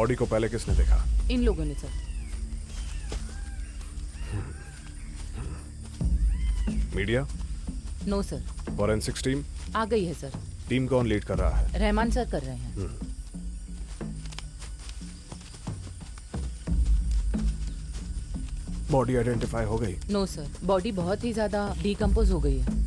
Body को पहले किसने देखा? इन लोगों ने sir. Media? No sir. Forensics team आ गई है सर। टीम कौन लीड कर रहा है? रहमान सर कर रहे हैं। बॉडी आइडेंटिफाई हो गई? नो सर, बॉडी बहुत ही ज्यादा डिकम्पोज हो गई है।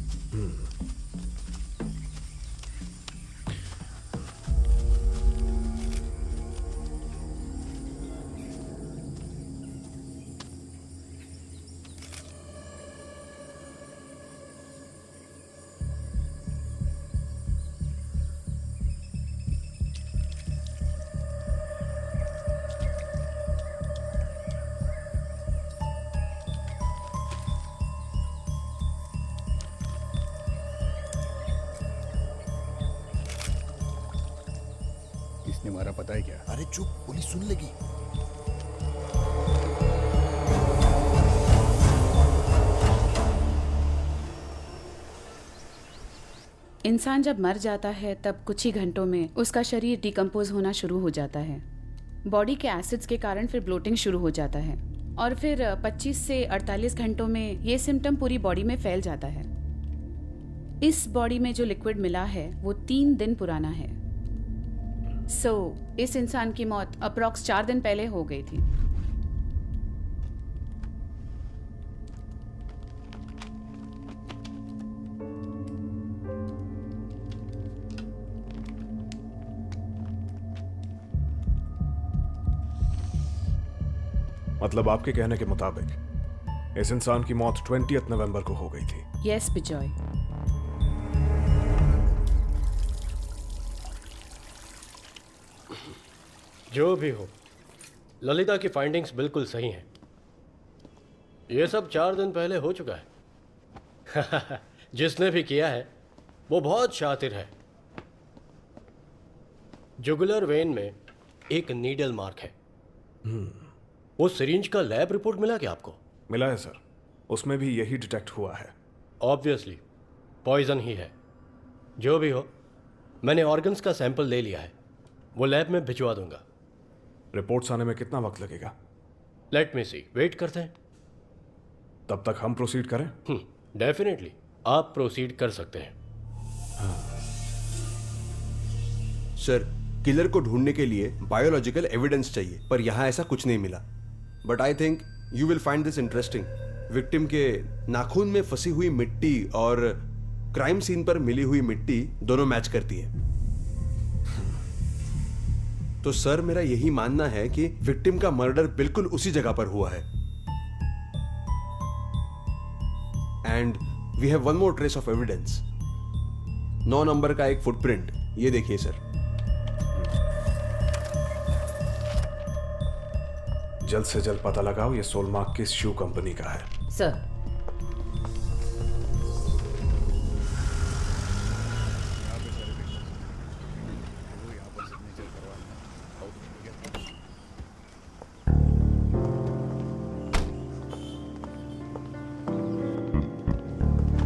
इसने मारा पता है क्या? अरे चुप, पुलिस सुन लेगी। इंसान जब मर जाता है तब कुछ ही घंटों में उसका शरीर डिकम्पोज होना शुरू हो जाता है। बॉडी के एसिड्स के कारण फिर ब्लोटिंग शुरू हो जाता है और फिर 25 से 48 घंटों में ये सिम्टम पूरी बॉडी में फैल जाता है। इस बॉडी में जो लिक्विड मिला है वो 3 दिन पुराना है। इस इंसान की मौत अप्रॉक्स 4 दिन पहले हो गई थी। मतलब आपके कहने के मुताबिक इस इंसान की मौत 20 नवंबर को हो गई थी? यस बिजॉय। जो भी हो, ललिता की फाइंडिंग्स बिल्कुल सही हैं। ये सब 4 दिन पहले हो चुका है। जिसने भी किया है वो बहुत शातिर है। जुगुलर वेन में एक नीडल मार्क है। वो सिरिंज का लैब रिपोर्ट मिला क्या आपको? मिला है सर, उसमें भी यही डिटेक्ट हुआ है। ऑब्वियसली पॉइजन ही है। जो भी हो, मैंने ऑर्गन्स का सैंपल ले लिया है, वो लैब में भिजवा दूंगा। रिपोर्ट्स आने में कितना वक्त लगेगा? लेट मी सी, वेट करते हैं। तब तक हम प्रोसीड करें? डेफिनेटली आप प्रोसीड कर सकते हैं। सर, किलर को ढूंढने के लिए बायोलॉजिकल एविडेंस चाहिए, पर यहां ऐसा कुछ नहीं मिला। But I think you will find this interesting. Victim के नाखून में फंसी हुई मिट्टी और क्राइम सीन पर मिली हुई मिट्टी दोनों मैच करती है। तो सर, मेरा यही मानना है कि विक्टिम का मर्डर बिल्कुल उसी जगह पर हुआ है। And we have one more trace of evidence. 9 number का एक फुटप्रिंट, ये देखिए सर। जल्द से जल्द पता लगाओ ये सोलमार्क किस शू कंपनी का है। Sir,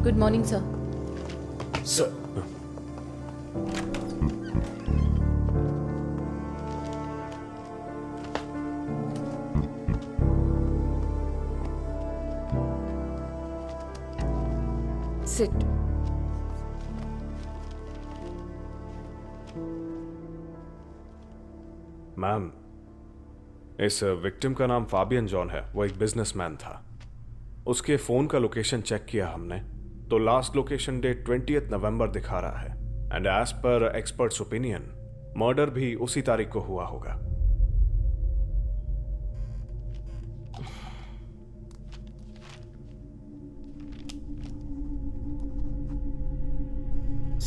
good morning sir. Sir, sit. Ma'am, इस विक्टिम का नाम फाबियन जॉन है। वो एक बिजनेसमैन था। उसके फोन का लोकेशन चेक किया हमने, तो लास्ट लोकेशन डेट 20 नवंबर दिखा रहा है। And as per experts opinion, murder भी उसी तारीख को हुआ होगा।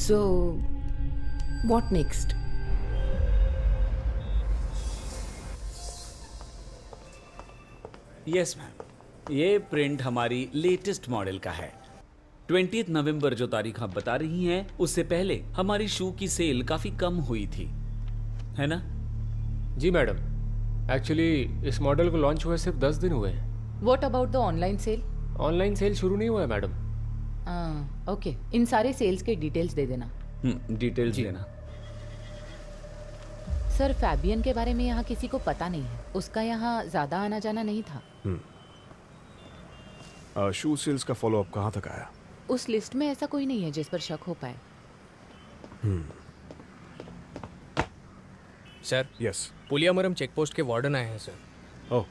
So, what next? Yes ma'am, ये प्रिंट हमारी लेटेस्ट मॉडल का है। 20 नवंबर जो तारीख आप बता रही हैं, उससे पहले हमारी शू की सेल काफी कम हुई थी, है ना? जी मैडम, एक्चुअली इस मॉडल को लॉन्च हुए सिर्फ 10 दिन हुए हैं। What about the online sale? Online sale शुरू नहीं हुआ है मैडम। ओके, इन सारे सेल्स के डिटेल्स दे देना। डिटेल्स देना। सर फैबियन के बारे में यहाँ किसी को पता नहीं है, उसका यहाँ ज्यादा आना जाना नहीं था। शू सेल्स का फॉलोअप कहाँ तक आया? उस लिस्ट में ऐसा कोई नहीं है जिस पर शक हो पाए। Sir, yes. पुलियामरम चेकपोस्ट के वार्डन आए हैं सर। ओह,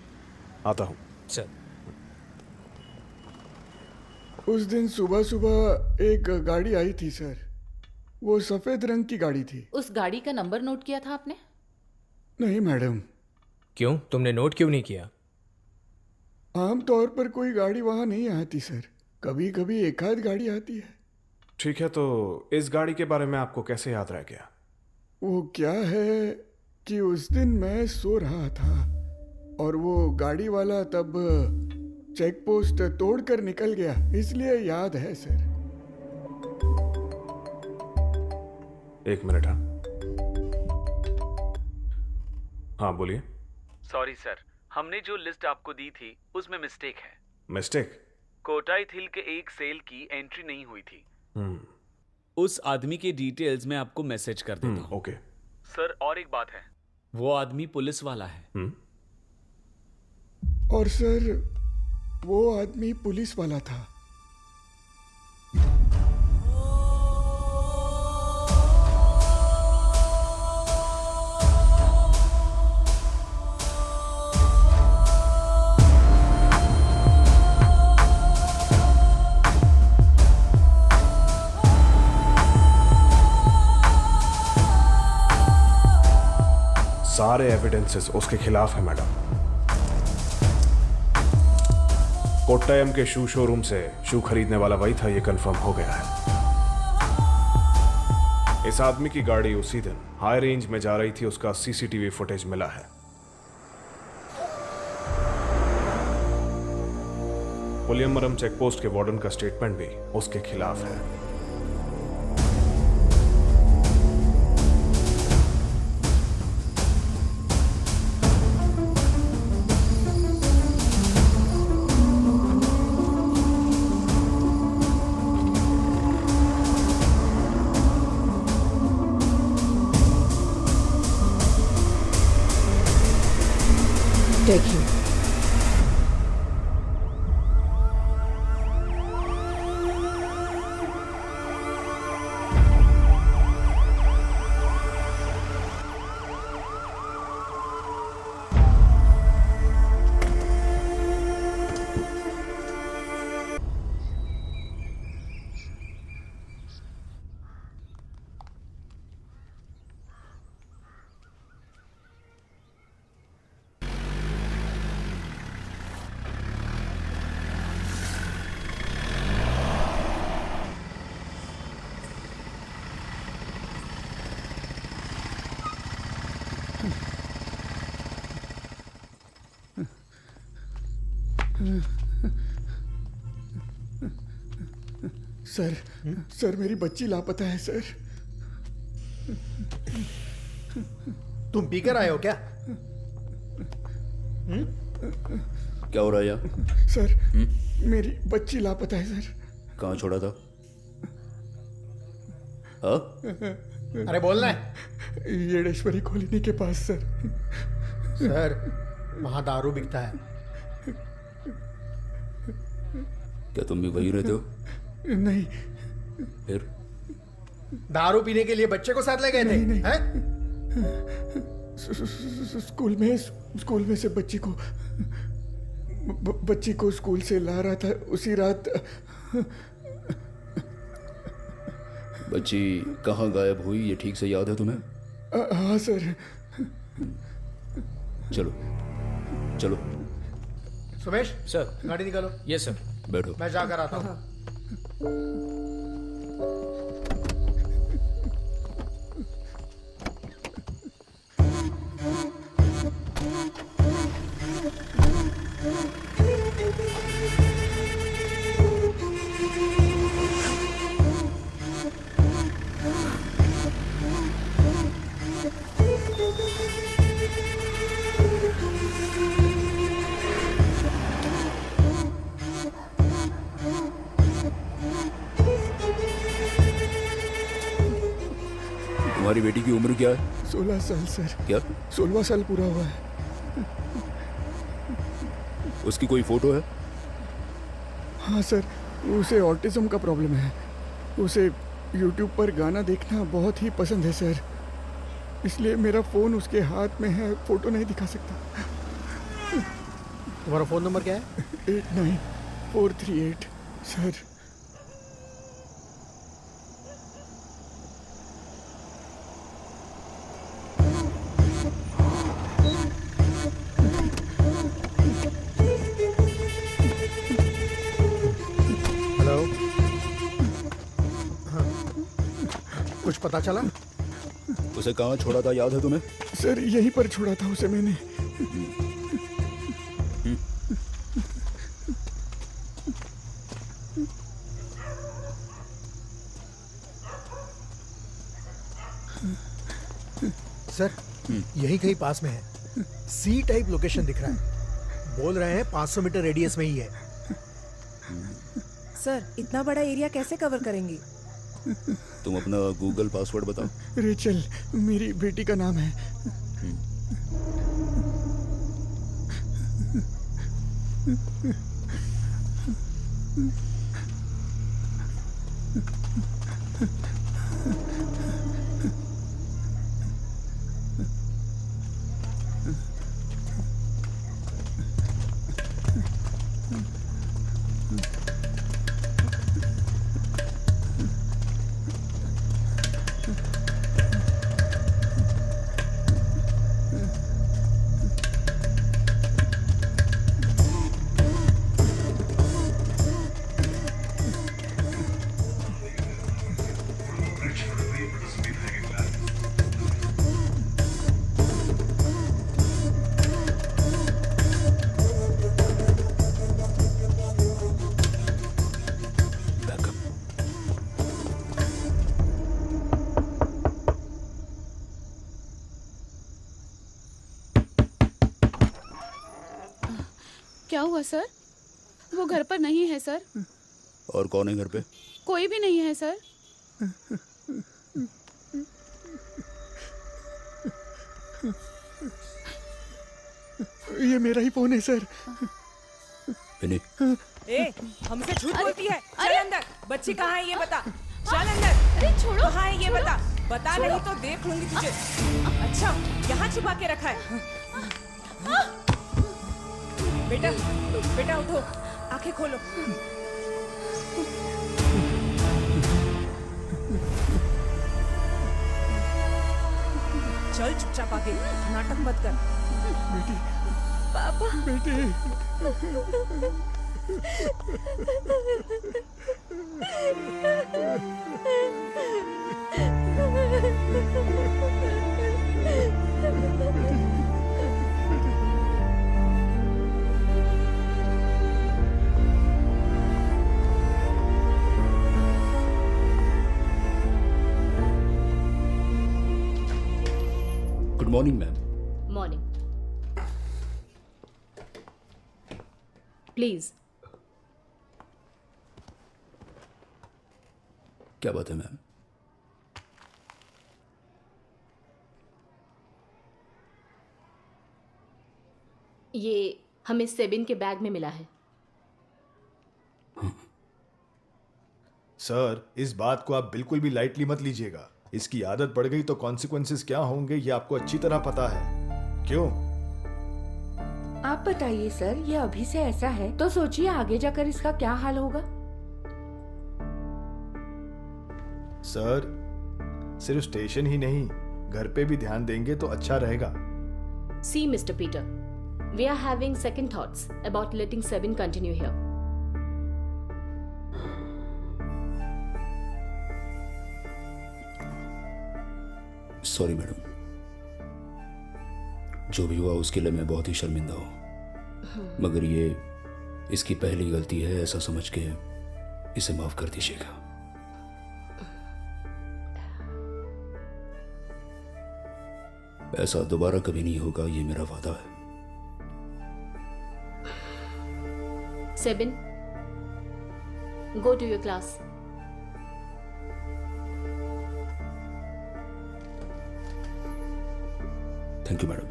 आता हूँ। सर, उस दिन सुबह सुबह एक गाड़ी आई थी सर, वो सफेद रंग की गाड़ी थी। उस गाड़ी का नंबर नोट किया था आपने? नहीं मैडम। क्यों, तुमने नोट क्यों नहीं किया? आमतौर पर कोई गाड़ी वहाँ नहीं आती सर, कभी कभी एक आध गाड़ी आती है। ठीक है, तो इस गाड़ी के बारे में आपको कैसे याद रह गया? वो क्या है कि उस दिन मैं सो रहा था और वो गाड़ी वाला तब चेक पोस्ट तोड़कर निकल गया, इसलिए याद है सर। एक मिनट। हाँ बोलिए। सॉरी सर, हमने जो लिस्ट आपको दी थी उसमें मिस्टेक है। मिस्टेक? कोटाई थिल के एक सेल की एंट्री नहीं हुई थी। उस आदमी के डिटेल्स मैं आपको मैसेज कर देता हूँ। ओके सर, और एक बात है, वो आदमी पुलिस वाला है। और सर वो आदमी पुलिस वाला था। सारे एविडेंसेस उसके खिलाफ है मैडम। कोट्टायम के शू शोरूम से शू खरीदने वाला वही था, ये कंफर्म हो गया है। इस आदमी की गाड़ी उसी दिन हाई रेंज में जा रही थी, उसका सीसीटीवी फुटेज मिला है। पुलियमरम चेकपोस्ट के वार्डन का स्टेटमेंट भी उसके खिलाफ है। Take him. सर मेरी बच्ची लापता है सर। तुम पीकर आए हो क्या? क्या हो रहा है यहाँ? सर मेरी बच्ची लापता है सर। कहाँ छोड़ा था? हाँ? अरे बोलना है। येडेश्वरी कॉलोनी के पास सर। सर वहां दारू बिकता है। क्या तुम भी वही रहते हो? नहीं। फिर दारू पीने के लिए बच्चे को साथ ले गए थे? नहीं। हैं? स्कूल में से बच्ची को स्कूल से ला रहा था उसी रात। बच्ची कहाँ गायब हुई ये ठीक से याद है तुम्हें? हाँ सर। चलो चलो। सुमेश सर। गाड़ी निकालो। Yes sir. बैठो। मैं जाकर आता हूँ। तुम्हारी बेटी की उम्र क्या है? 16 साल सर। क्या? 16वां साल पूरा हुआ है। उसकी कोई फोटो है? हाँ सर, उसे ऑटिज्म का प्रॉब्लम है। उसे यूट्यूब पर गाना देखना बहुत ही पसंद है सर, इसलिए मेरा फ़ोन उसके हाथ में है, फ़ोटो नहीं दिखा सकता। तुम्हारा फ़ोन नंबर क्या है? 89438 सर। हेलो। हाँ, कुछ पता चला? उसे कहाँ छोड़ा था, याद है तुम्हें? सर यहीं पर छोड़ा था उसे मैंने। सर यही कहीं पास में है। सी टाइप लोकेशन दिख रहा है। बोल रहे हैं 500 मीटर रेडियस में ही है। सर इतना बड़ा एरिया कैसे कवर करेंगी? तुम अपना गूगल पासवर्ड बताओ। रेचल मेरी बेटी का नाम है। क्या हुआ सर? वो घर पर नहीं है सर। और कौन है घर पे? कोई भी नहीं है सर। ये मेरा ही फोन है सर। ए, हमसे झूठ बोलती है। चल अंदर। बच्ची कहाँ है ये बता। चल अंदर। अरे छोड़ो। कहाँ है ये बता। बता नहीं तो देख लूंगी तुझे। अच्छा यहाँ छिपा के रखा है। बेटा बेटा उठो, आंखें खोलो। चल चुपचाप आगे, नाटक मत कर। बेटी, पापा। बेटी। Good morning ma'am. Morning. Please. क्या बात है मैम? ये हमें सेबिन के बैग में मिला है। सर, इस बात को आप बिल्कुल भी लाइटली मत लीजिएगा। इसकी आदत पड़ गई तो कॉन्सिक्वेंसेस क्या होंगे ये आपको अच्छी तरह पता है। क्यों? आप बताइए सर, ये अभी से ऐसा है तो सोचिए आगे जाकर इसका क्या हाल होगा। सर, सिर्फ स्टेशन ही नहीं, घर पे भी ध्यान देंगे तो अच्छा रहेगा। See, Mr. Peter, we are having second thoughts about letting Sebin continue here. Sorry madam, जो भी हुआ उसके लिए मैं बहुत ही शर्मिंदा हूं, मगर ये इसकी पहली गलती है ऐसा समझ के इसे माफ कर दीजिएगा। ऐसा दोबारा कभी नहीं होगा, ये मेरा वादा है। Sebin, go to your class. Thank you madam.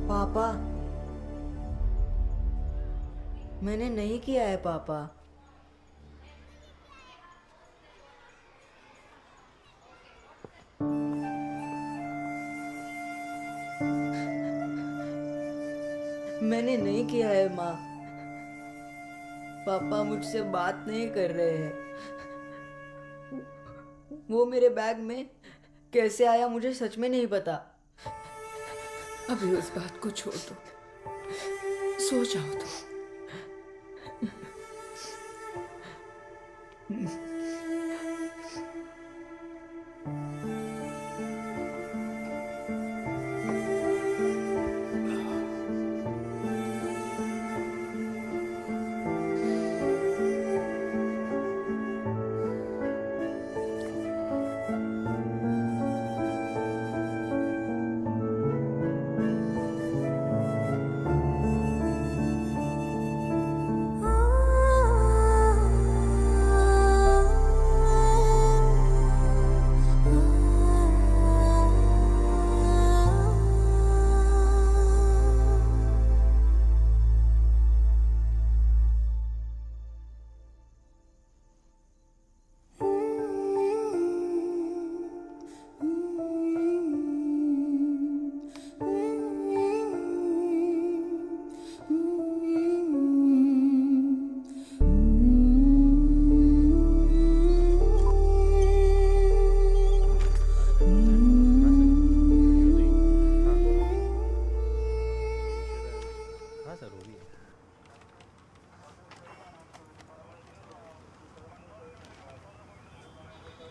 पापा, मैंने नहीं किया है पापा। मैंने नहीं किया है माँ। पापा मुझसे बात नहीं कर रहे हैं। वो मेरे बैग में कैसे आया मुझे सच में नहीं पता। अभी उस बात को छोड़ दो, सो जाओ तुम।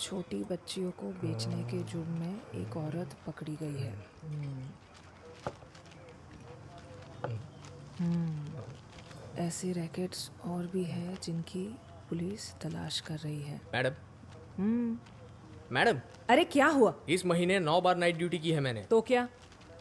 छोटी बच्चियों को बेचने के जुर्म में एक औरत पकड़ी गई है। ऐसे रैकेट्स और भी है जिनकी पुलिस तलाश कर रही है। मैडम, मैडम, अरे क्या हुआ? इस महीने 9 बार नाइट ड्यूटी की है मैंने। तो क्या?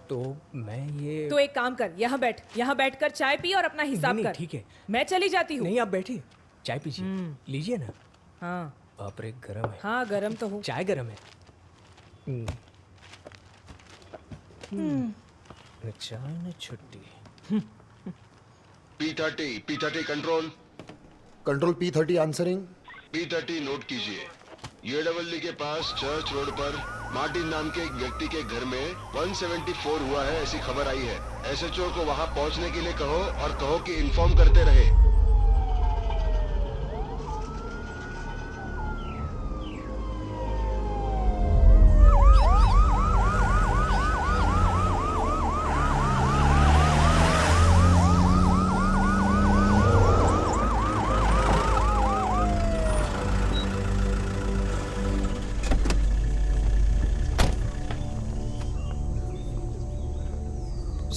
तो मैं ये तो एक काम कर, यहाँ बैठ, यहाँ बैठकर चाय पी और अपना हिसाब कर। ठीक है, मैं चली जाती हूँ। नहीं आप बैठिए, चाय पीजिए, लीजिए ना। हाँ बाप रे, गरम है। हाँ गरम तो हो। चाय गरम है। चाय न छुट्टी। P30 control. Control P30 answering. P30 note कीजिए। UAEE के पास चर्च रोड पर मार्टिन नाम के एक व्यक्ति के घर में 174 हुआ है ऐसी खबर आई है। SHO को वहां पहुंचने के लिए कहो और कहो कि इन्फॉर्म करते रहे।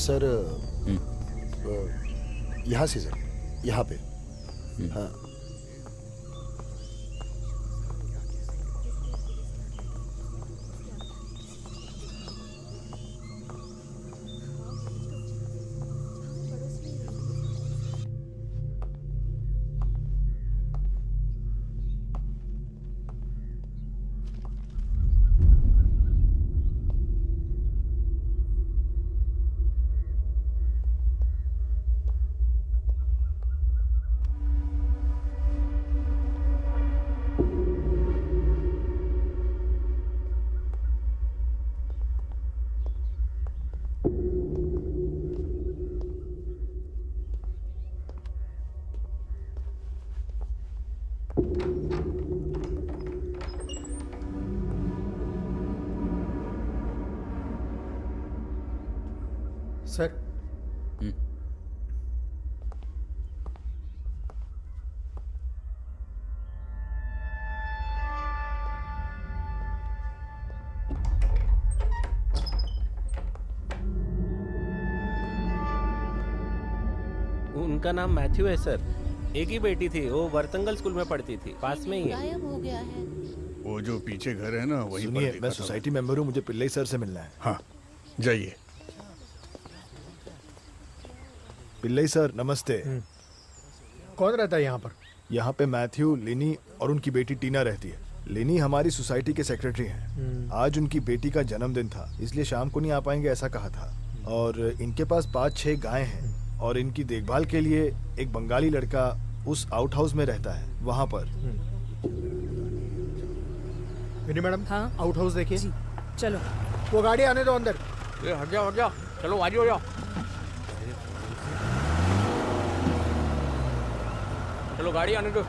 सर यहाँ से सर, यहाँ पे। हाँ सर, उनका नाम मैथ्यू है सर। एक ही बेटी थी, वो वर्तंगल स्कूल में पढ़ती थी, पास में ही है। गायब हो गया है। वो जो पीछे घर है ना, वहीं पर सुनिए, देखा मैं था। सोसाइटी मेंबर हूँ, मुझे पिल्लई सर से मिलना है। हाँ जाइए। पिल्लई सर नमस्ते। कौन रहता है यहाँ पर? यहाँ पे मैथ्यू, लिनी और उनकी बेटी टीना रहती है। लिनी हमारी सोसाइटी के सेक्रेटरी हैं। आज उनकी बेटी का जन्मदिन था, इसलिए शाम को नहीं आ पाएंगे ऐसा कहा था। और इनके पास 5-6 गायें हैं और इनकी देखभाल के लिए एक बंगाली लड़का उस आउट हाउस में रहता है, वहाँ पर। विनी मैडम, हाँ आउट हाउस देखिए। चलो वो गाड़ी आने दो अंदर। हट जाओ, चलो आगे हो जाओ। चलो गाड़ी आने दो।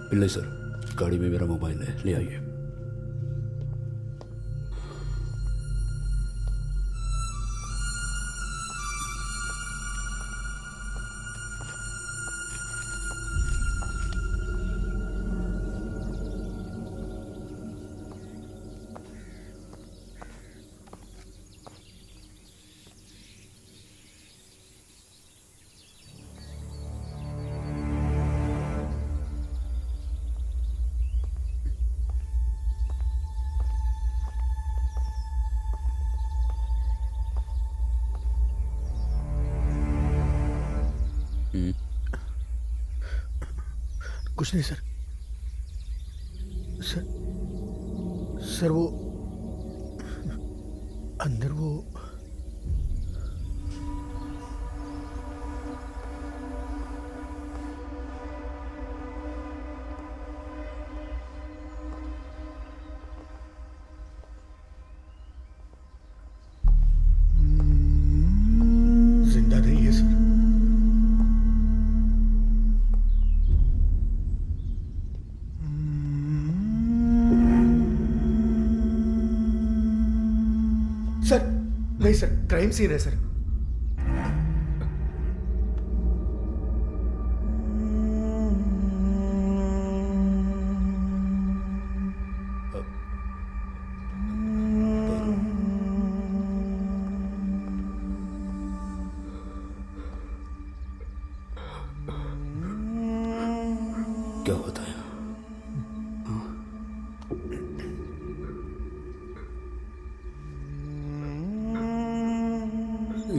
पिल्लई सर, गाड़ी में मेरा मोबाइल है, ले आइए। कुछ नहीं सर। सर वो अंदर वो जिंदा नहीं है सर। सर नहीं सर, क्राइम सीन है सर। क्या होता है?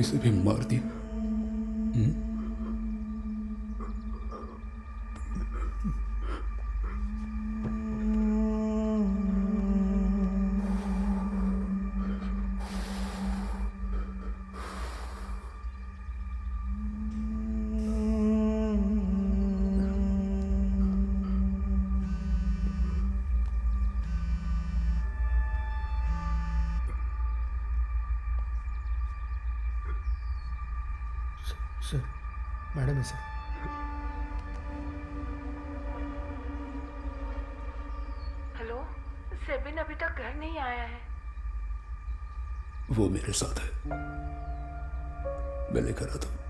इसे भी मार दिया। सर, मैडम है सर। हेलो, सेबिन अभी तक घर नहीं आया है। वो मेरे साथ है, मैं लेकर आता हूं।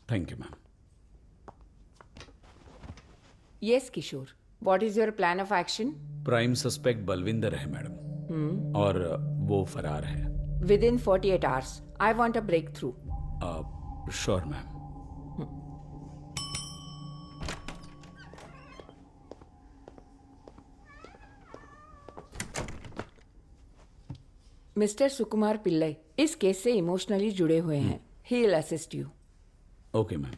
Thank you ma'am. Yes Kishore, what is your plan of action? Prime suspect Balvinder है मैडम, और वो फरार है। Within 48 hours I want a breakthrough. Sure ma'am. Mister Sukumar Pillai इस केस से इमोशनली जुड़े हुए हैं। He will assist you. Okay ma'am.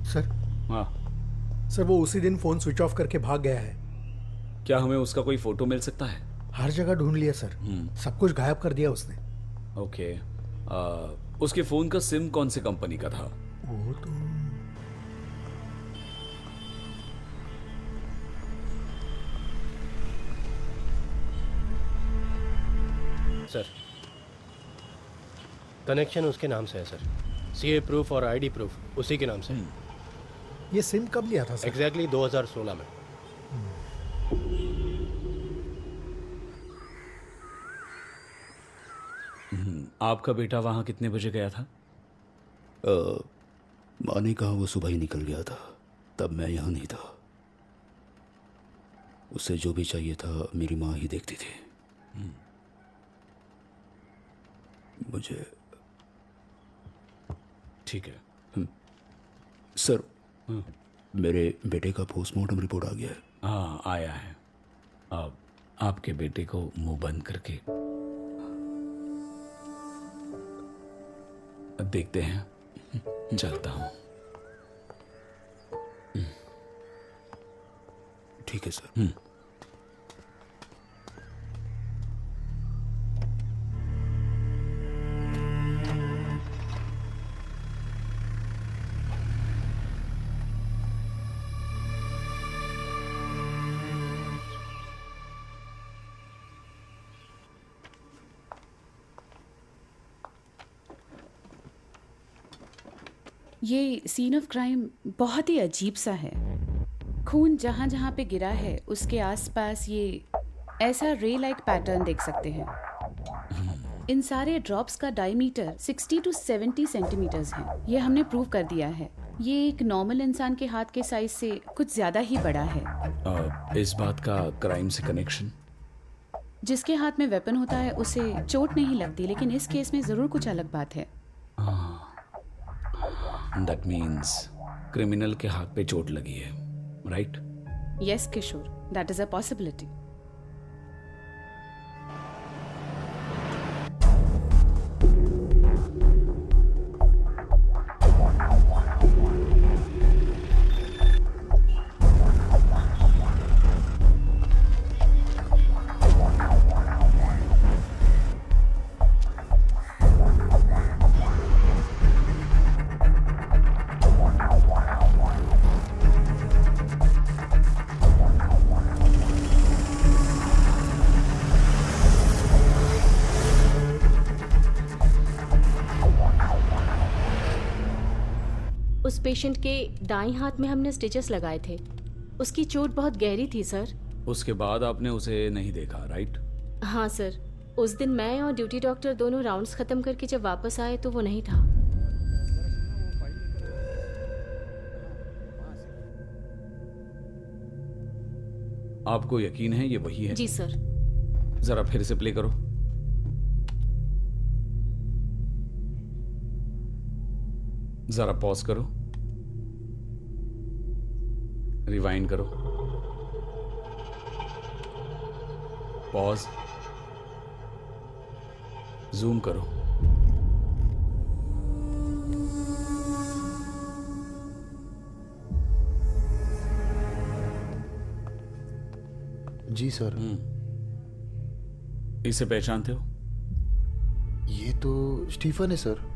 Sir. हाँ सर, वो उसी दिन फोन स्विच ऑफ करके भाग गया है। क्या हमें उसका कोई फोटो मिल सकता है? हर जगह ढूंढ लिया सर, सब कुछ गायब कर दिया उसने। ओके। उसके फोन का सिम कौन सी कंपनी का था? वो तो सर, कनेक्शन उसके नाम से है सर। सीए प्रूफ और आईडी प्रूफ उसी के नाम से। ये सिम कब लिया था सर? एग्जैक्टली 2016 में। आपका बेटा वहां कितने बजे गया था? माँ ने कहा वो सुबह ही निकल गया था, तब मैं यहाँ नहीं था। उसे जो भी चाहिए था मेरी माँ ही देखती थी। मुझे ठीक है। सर, मेरे बेटे का पोस्टमार्टम रिपोर्ट आ गया है। हाँ, आया है। अब आपके बेटे को मुंह बंद करके देखते हैं। चलता हूँ। ठीक है सर। ये सीन ऑफ क्राइम बहुत ही अजीब सा है। खून जहाँ जहाँ पे गिरा है उसके आसपास ये ऐसा रे लाइक पैटर्न देख सकते हैं। इन सारे ड्रॉप्स का डायमीटर 60 to 70 सेंटीमीटर्स है। ये हमने प्रूव कर दिया है। ये एक नॉर्मल इंसान के हाथ के साइज से कुछ ज्यादा ही बड़ा है। इस बात का क्राइम से कनेक्शन? जिसके हाथ में वेपन होता है उसे चोट नहीं लगती, लेकिन इस केस में जरूर कुछ अलग बात है। That means क्रिमिनल के हाथ पे चोट लगी है, right? Yes, Kishore, that is a possibility. उस पेशेंट के दाईं हाथ में हमने स्टिचेस लगाए थे। उसकी चोट बहुत गहरी थी सर। उसके बाद आपने उसे नहीं देखा, राइट? हाँ सर, उस दिन मैं और ड्यूटी डॉक्टर दोनों राउंड्स खत्म करके जब वापस आए तो वो नहीं था। आपको यकीन है ये वही है? जी सर। जरा फिर से प्ले करो। जरा पॉज करो, रिवाइंड करो, पॉज, जूम करो। जी सर। इसे पहचानते हो? ये तो स्टीफन है सर।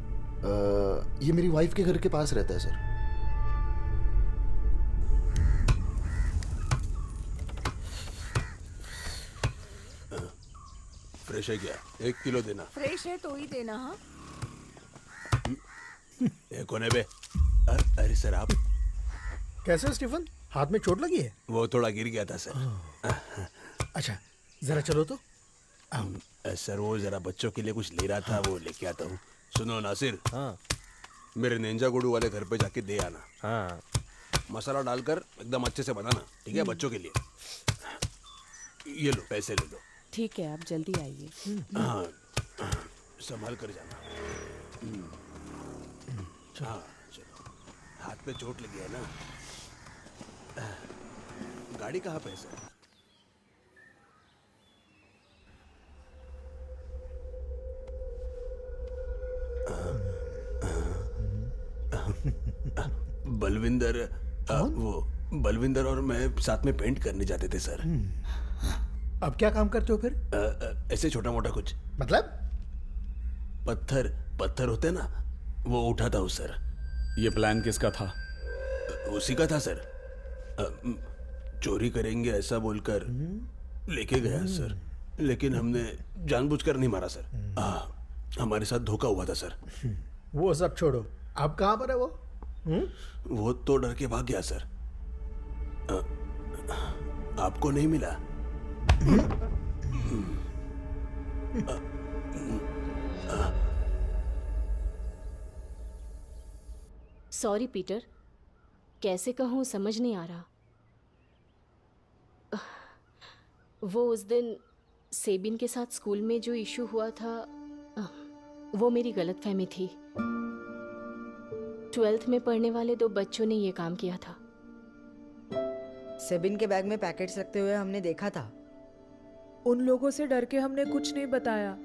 ये मेरी वाइफ के घर के पास रहता है सर। फ्रेश है क्या? 1 किलो देना। फ्रेश है तो ही देना। हाँ, कौन है बे? अरे सर आप कैसे हो स्टीफन? हाथ में चोट लगी है? वो थोड़ा गिर गया था सर। अच्छा जरा चलो तो। सर वो जरा बच्चों के लिए कुछ ले रहा था, वो लेके आता हूँ। सुनो नासिर, हाँ मेरे नेंजा गुडू वाले घर पे जाके दे आना। हाँ मसाला डालकर एकदम अच्छे से बनाना, ठीक है? बच्चों के लिए। ये लो पैसे ले लो। ठीक है, आप जल्दी आइए। हाँ संभाल कर जाना। हाँ चलो। हाथ पे चोट लगी है ना? गाड़ी कहाँ पे है सर? बलविंदर, वो बलविंदर और मैं साथ में पेंट करने जाते थे सर। अब क्या काम करते हो फिर? ऐसे छोटा मोटा कुछ। मतलब? पत्थर होते ना, वो उठाता हूँ सर। ये प्लान किसका था? उसी का था सर। चोरी करेंगे ऐसा बोलकर लेके गया सर, लेकिन हमने जानबूझकर नहीं मारा सर। हमारे साथ धोखा हुआ था सर। वो सब छोड़ो, अब कहाँ पर है वो? वो तो डर के भाग गया सर। आपको नहीं मिला? सॉरी पीटर, कैसे कहूँ समझ नहीं आ रहा। वो उस दिन सेबिन के साथ स्कूल में जो इशू हुआ था, वो मेरी गलतफहमी थी। 12th में पढ़ने वाले 2 बच्चों ने ये काम किया था। सेबिन के बैग में पैकेट्स रखते हुए हमने देखा था। उन लोगों से डर के हमने कुछ नहीं बताया।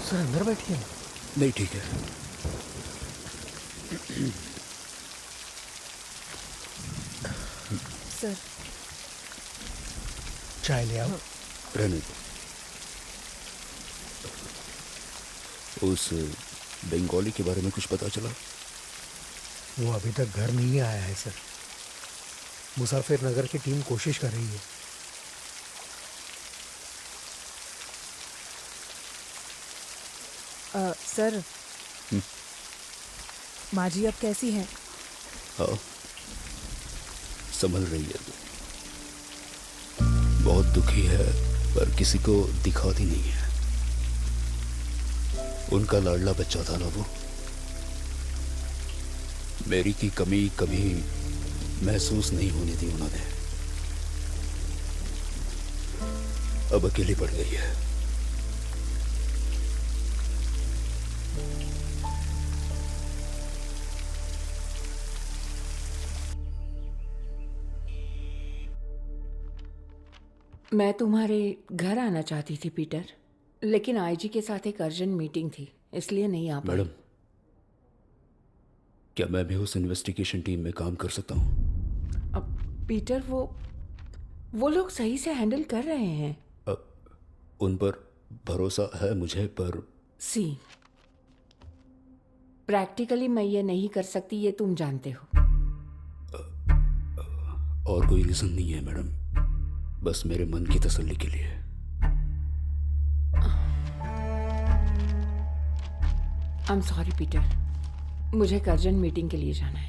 सर अंदर बैठिए। नहीं ठीक है। सर चाय ले आओ। रहने दो। उस बंगाली के बारे में कुछ पता चला? वो अभी तक घर नहीं आया है सर। मुसाफिर नगर की टीम कोशिश कर रही है। सर माँ जी अब कैसी हैं? हाँ संभल रही है। बहुत दुखी है पर किसी को दिखाती नहीं है। उनका लाडला बच्चा था ना वो। मेरी की कमी कभी महसूस नहीं होने दी उन्होंने। अब अकेली पड़ गई है। मैं तुम्हारे घर आना चाहती थी पीटर, लेकिन आईजी के साथ एक अर्जेंट मीटिंग थी, इसलिए नहीं आ पाई। मैडम, क्या मैं भी उस इन्वेस्टिगेशन टीम में काम कर सकता हूँ? अब पीटर वो लोग सही से हैंडल कर रहे हैं। उन पर भरोसा है मुझे, पर प्रैक्टिकली मैं ये नहीं कर सकती, ये तुम जानते हो। और कोई रीजन नहीं है मैडम, बस मेरे मन की तसल्ली के लिए। आई एम सॉरी पीटर, मुझे एक अर्जेंट मीटिंग के लिए जाना है।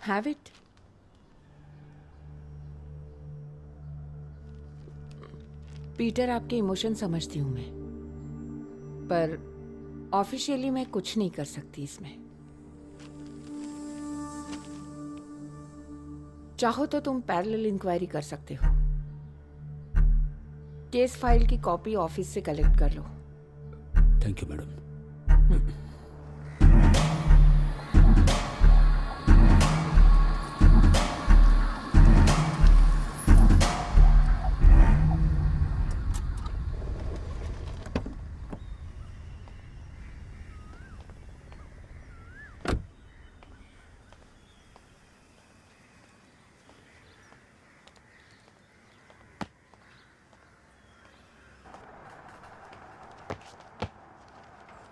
Have it. पीटर, आपके इमोशन समझती हूं मैं, पर ऑफिशियली मैं कुछ नहीं कर सकती इसमें। चाहो तो तुम पैरेलल इंक्वायरी कर सकते हो। केस फाइल की कॉपी ऑफिस से कलेक्ट कर लो। Thank you madam.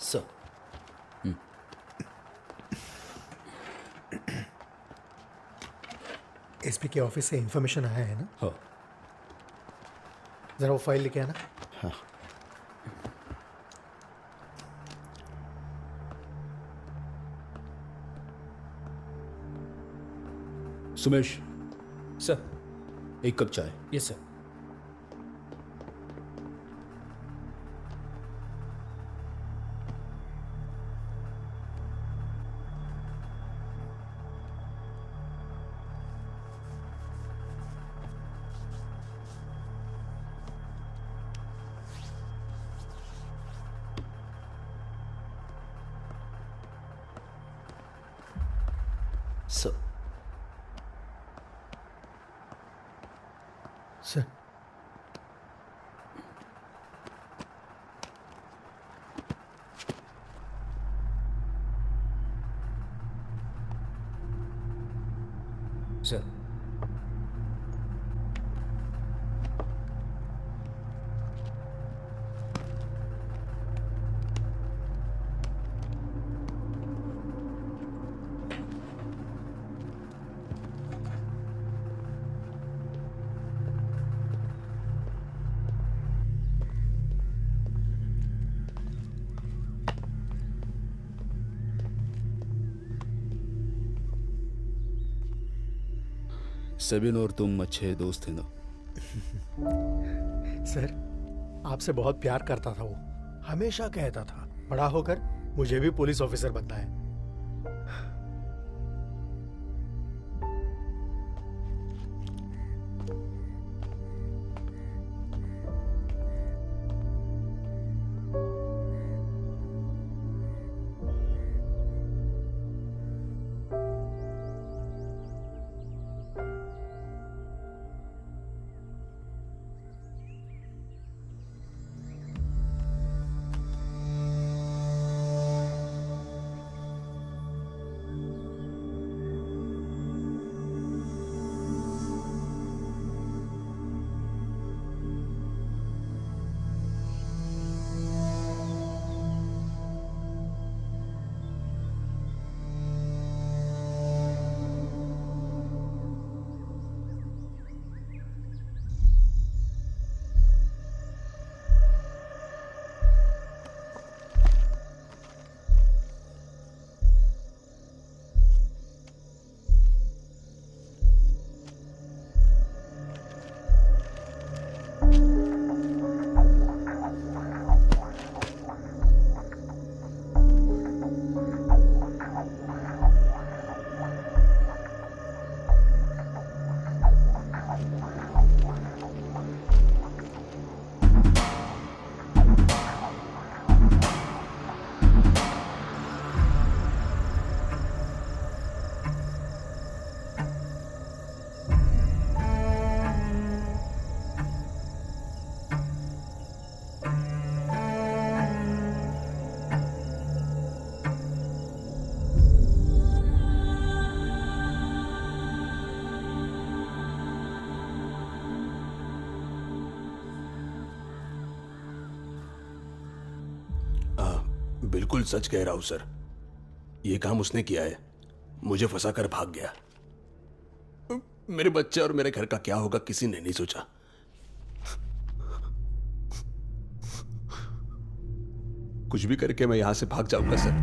Sir, SP के ऑफिस से इंफॉर्मेशन आया है ना? हाँ। जरा वो फाइल लेके आना। हाँ। सुमेश। सर। एक कप चाय। Yes sir. Sir. Sir. Sir. Sabin और तुम अच्छे दोस्त थे ना? सर, आपसे बहुत प्यार करता था वो। हमेशा कहता था बड़ा होकर मुझे भी पुलिस ऑफिसर बनना है। बिल्कुल सच कह रहा हूं सर, ये काम उसने किया है। मुझे फंसा कर भाग गया। मेरे बच्चे और मेरे घर का क्या होगा किसी ने नहीं सोचा। कुछ भी करके मैं यहां से भाग जाऊंगा सर।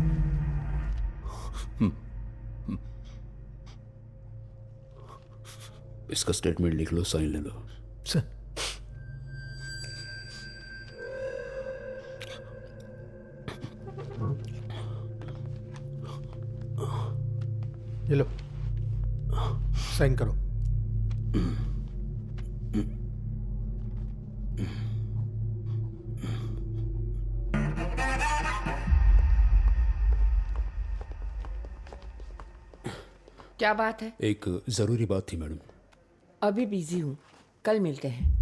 इसका स्टेटमेंट लिख लो, साइन ले लो। सर ये लो, साइन करो। क्या बात है? एक जरूरी बात थी मैडम। अभी बिजी हूँ, कल मिलते हैं।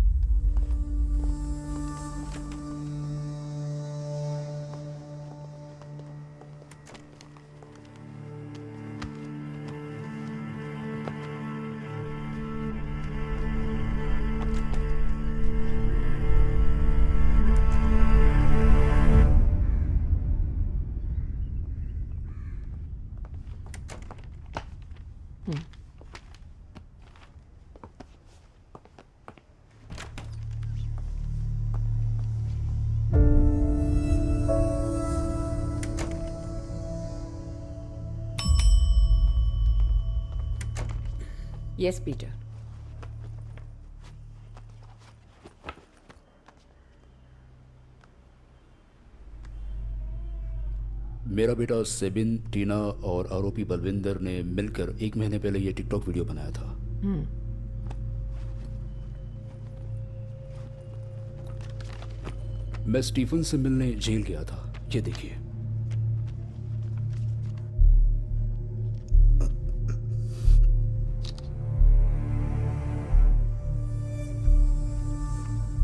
Yes Peter. मेरा बेटा सेबिन, टीना और आरोपी बलविंदर ने मिलकर 1 महीने पहले ये टिकटॉक वीडियो बनाया था। मैं स्टीफन से मिलने जेल गया था। ये देखिए।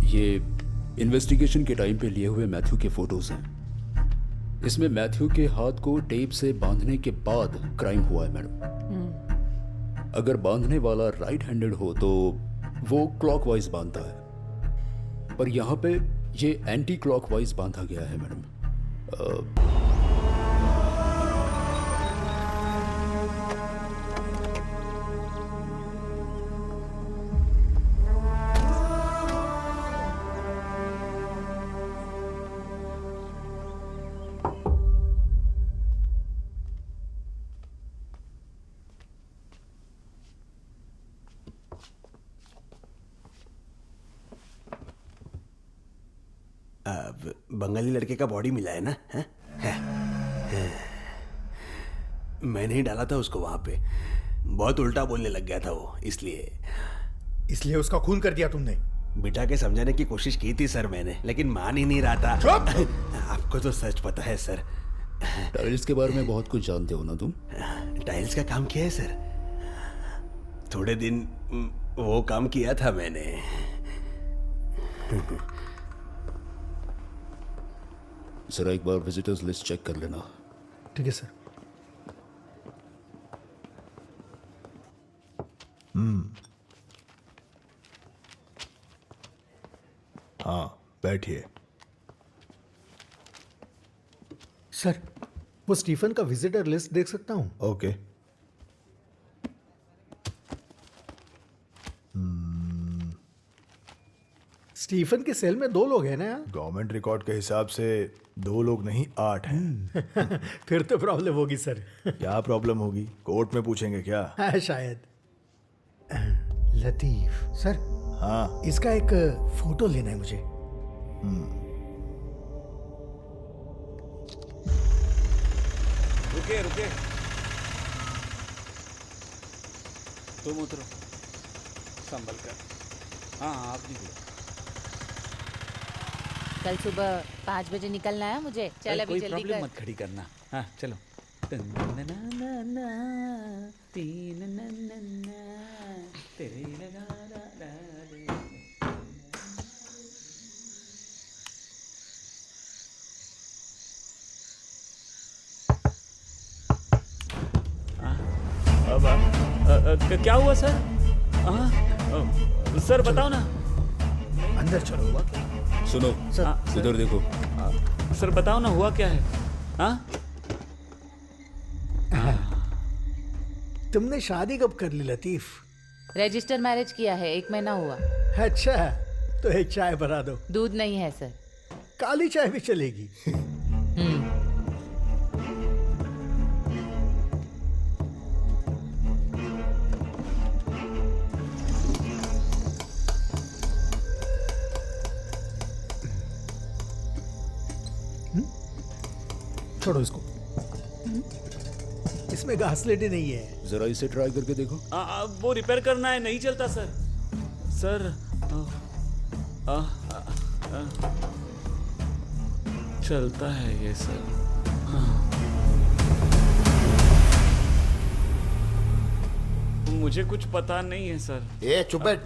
ये इन्वेस्टिगेशन के टाइम पे लिए हुए मैथ्यू के फोटोज हैं। इसमें मैथ्यू के हाथ को टेप से बांधने के बाद क्राइम हुआ है मैडम। अगर बांधने वाला राइट हैंडेड हो तो वो क्लॉकवाइज बांधता है, पर यहां पे ये एंटी क्लॉकवाइज बांधा गया है मैडम। बंगाली लड़के का बॉडी मिला है ना? मैंने ही डाला था उसको वहां पे। बहुत उल्टा बोलने लग गया था वो, इसलिए उसका खून कर दिया तुमने? बिठा के समझाने की कोशिश की थी सर मैंने, लेकिन मान ही नहीं रहा था। आपको तो सच पता है सर। टाइल्स के बारे में बहुत कुछ जानते हो ना तुम? टाइल्स का काम किया है सर। थोड़े दिन वो काम किया था मैंने। जरा एक बार विजिटर्स लिस्ट चेक कर लेना। ठीक है सर। हाँ बैठिए। सर वो स्टीफन का विजिटर लिस्ट देख सकता हूँ? ओके। स्टीफन के सेल में 2 लोग हैं ना? गवर्नमेंट रिकॉर्ड के हिसाब से 2 लोग नहीं 8 हैं। फिर तो प्रॉब्लम होगी सर। क्या प्रॉब्लम होगी? कोर्ट में पूछेंगे क्या? हाँ, शायद। लतीफ सर। हाँ इसका एक फोटो लेना है मुझे। रुके रुके, तुम उतरो संभल कर। हाँ आप निकलो। कल सुबह 5 बजे निकलना है मुझे। चल अभी जल्दी कर। मत खड़ी करना। हाँ चलो। क्या हुआ सर? सर बताओ ना। अंदर चलो। हुआ सुनो सर, इधर देखो। सर बताओ ना, हुआ क्या है? हाँ? तुमने शादी कब कर ली लतीफ? रजिस्टर मैरिज किया है, 1 महीना हुआ। अच्छा, तो एक चाय बना दो। दूध नहीं है सर। काली चाय भी चलेगी। छोड़ो इसको। इसमें घासलेट नहीं है। जरा इसे ट्राई करके देखो। वो रिपेयर करना है, नहीं चलता सर। सर चलता है ये सर। मुझे कुछ पता नहीं है सर। ए चुप बैठ।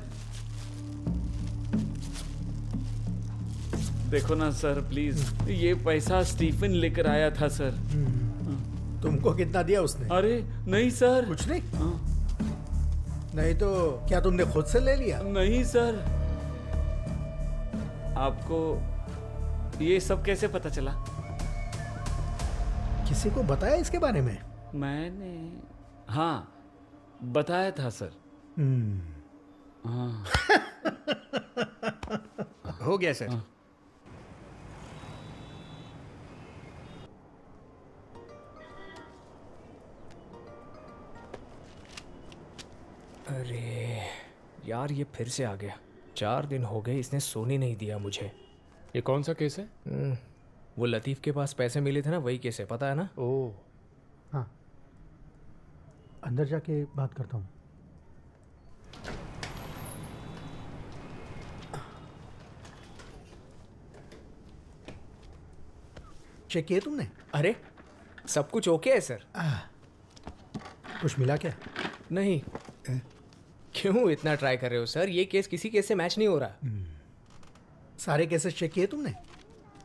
देखो ना सर प्लीज, ये पैसा स्टीफन लेकर आया था सर। तुमको कितना दिया उसने? अरे नहीं सर, कुछ नहीं। नहीं तो क्या तुमने खुद से ले लिया? नहीं सर। आपको ये सब कैसे पता चला? किसी को बताया इसके बारे में? मैंने हाँ बताया था सर। हाँ। हो गया सर। अरे यार, ये फिर से आ गया। 4 दिन हो गए, इसने सोने नहीं दिया मुझे। ये कौन सा केस है? वो लतीफ़ के पास पैसे मिले थे ना, वही केस है, पता है ना? ओह हाँ, अंदर जाके बात करता हूँ। चेक किए तुमने? अरे सब कुछ ओके है सर। कुछ मिला क्या? नहीं। क्यों इतना ट्राई कर रहे हो सर? ये केस किसी केस से मैच नहीं हो रहा। सारे केसेस चेक किए तुमने?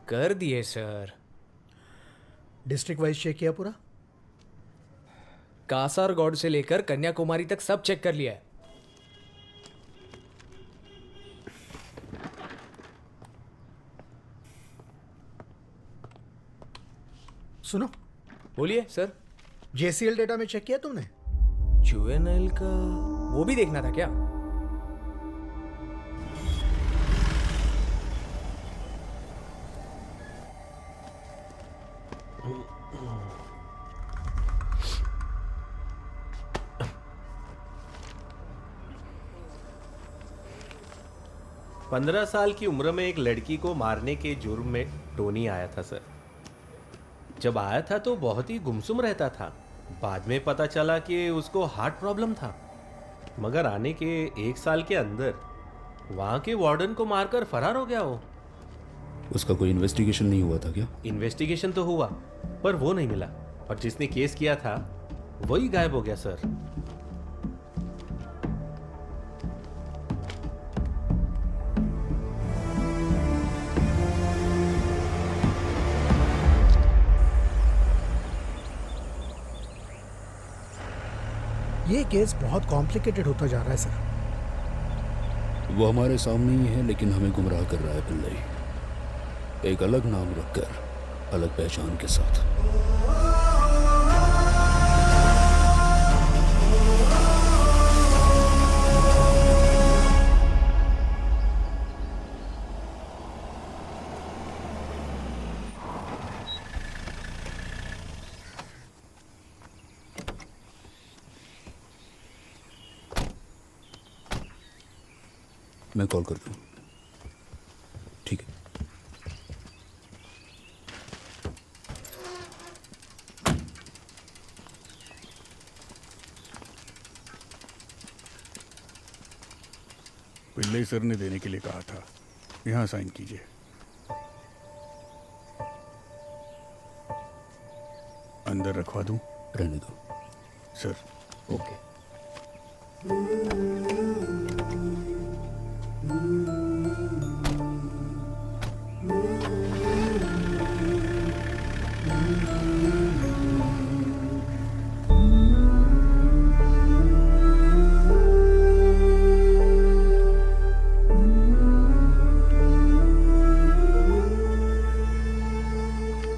कर दिए सर। डिस्ट्रिक्ट वाइज चेक किया पूरा? कासारगौड़ से लेकर कन्याकुमारी तक सब चेक कर लिया है। सुनो, बोलिए सर। JCL डेटा में चेक किया तुमने? जुवेनाइल का वो भी देखना था क्या? पंद्रह साल की उम्र में एक लड़की को मारने के जुर्म में टोनी आया था सर। जब आया था तो बहुत ही गुमसुम रहता था। बाद में पता चला कि उसको हार्ट प्रॉब्लम था, मगर आने के 1 साल के अंदर वहां के वार्डन को मारकर फरार हो गया वो। उसका कोई इन्वेस्टिगेशन नहीं हुआ था क्या? इन्वेस्टिगेशन तो हुआ पर वो नहीं मिला, और जिसने केस किया था वही गायब हो गया सर। ये केस बहुत कॉम्प्लिकेटेड होता जा रहा है सर। वो हमारे सामने ही है, लेकिन हमें गुमराह कर रहा है पिल्लई। एक अलग नाम रखकर, अलग पहचान के साथ। मैं कॉल करता हूँ। ठीक है। पिल्लई सर ने देने के लिए कहा था। यहाँ साइन कीजिए। अंदर रखवा दूं? रहने दो सर। ओके।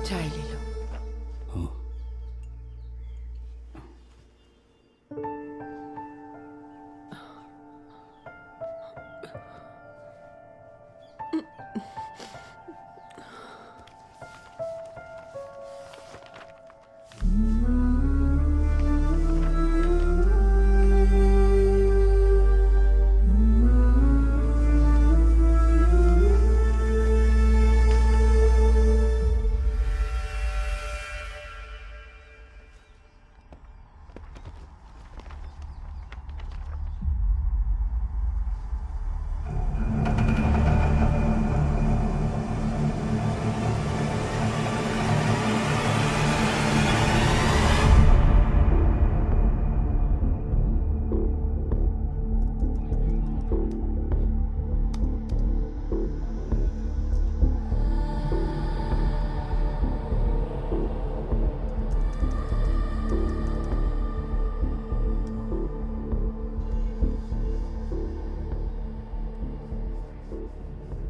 चाय ले लो।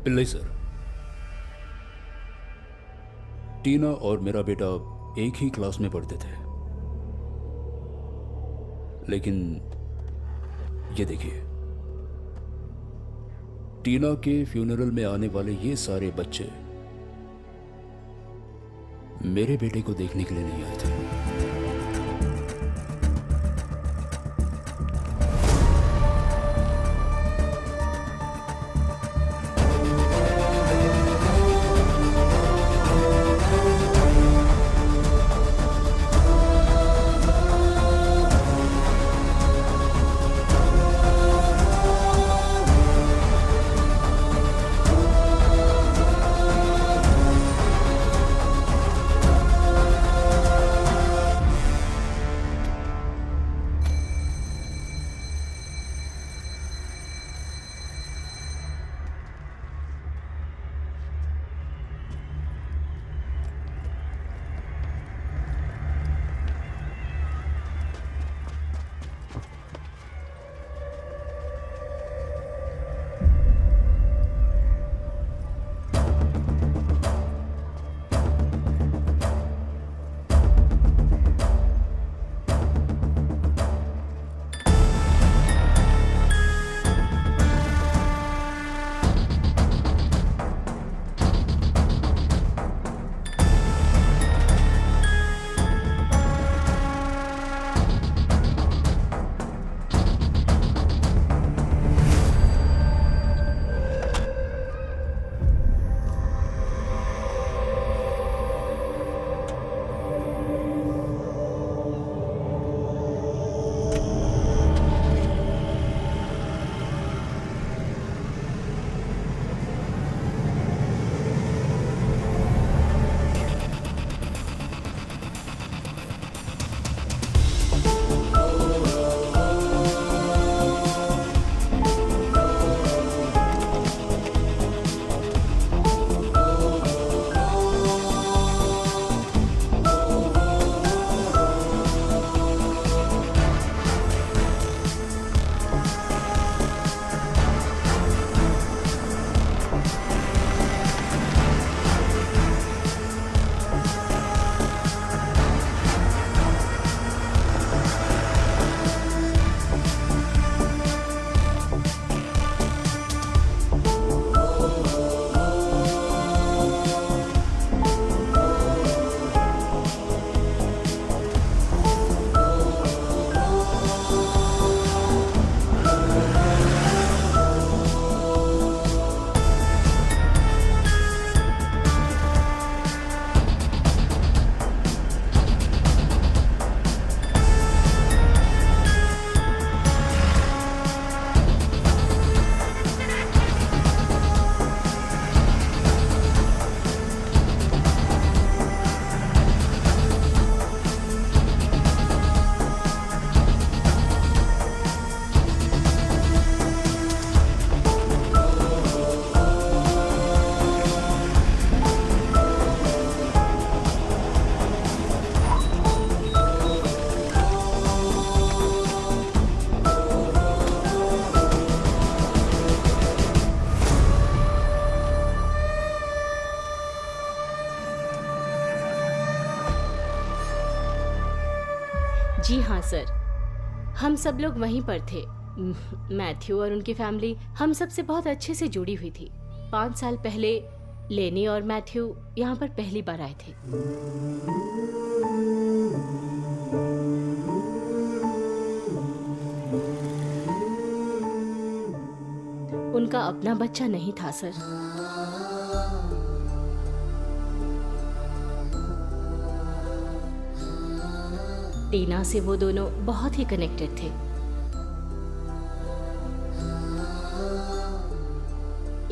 पिल्लई सर, टीना और मेरा बेटा एक ही क्लास में पढ़ते थे, लेकिन ये देखिए, टीना के फ्यूनरल में आने वाले ये सारे बच्चे मेरे बेटे को देखने के लिए नहीं आए थे। जी हाँ सर, हम सब लोग वहीं पर थे। मैथ्यू और उनकी फैमिली हम सब से बहुत अच्छे से जुड़ी हुई थी। 5 साल पहले लेनी और मैथ्यू यहाँ पर पहली बार आए थे। उनका अपना बच्चा नहीं था सर। टीना से वो दोनों बहुत ही कनेक्टेड थे।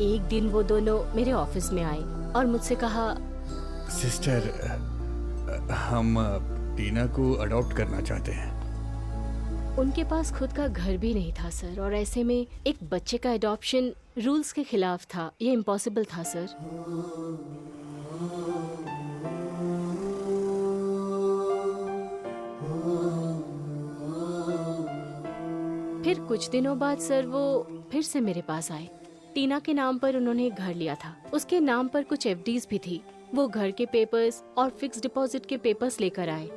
एक दिन वो दोनों मेरे ऑफिस में आए और मुझसे कहा, सिस्टर, हम टीना को अडॉप्ट करना चाहते हैं। उनके पास खुद का घर भी नहीं था सर, और ऐसे में एक बच्चे का अडॉप्शन रूल्स के खिलाफ था। ये इम्पॉसिबल था सर। फिर कुछ दिनों बाद सर वो फिर से मेरे पास आए टीना के नाम पर उन्होंने एक घर लिया था। उसके नाम पर कुछ एफडीज भी थी। वो घर के पेपर्स और फिक्स डिपॉजिट के पेपर्स लेकर आए।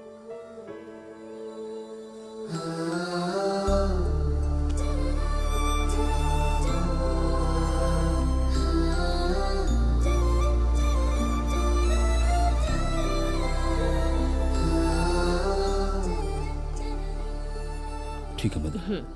ठीक है mother.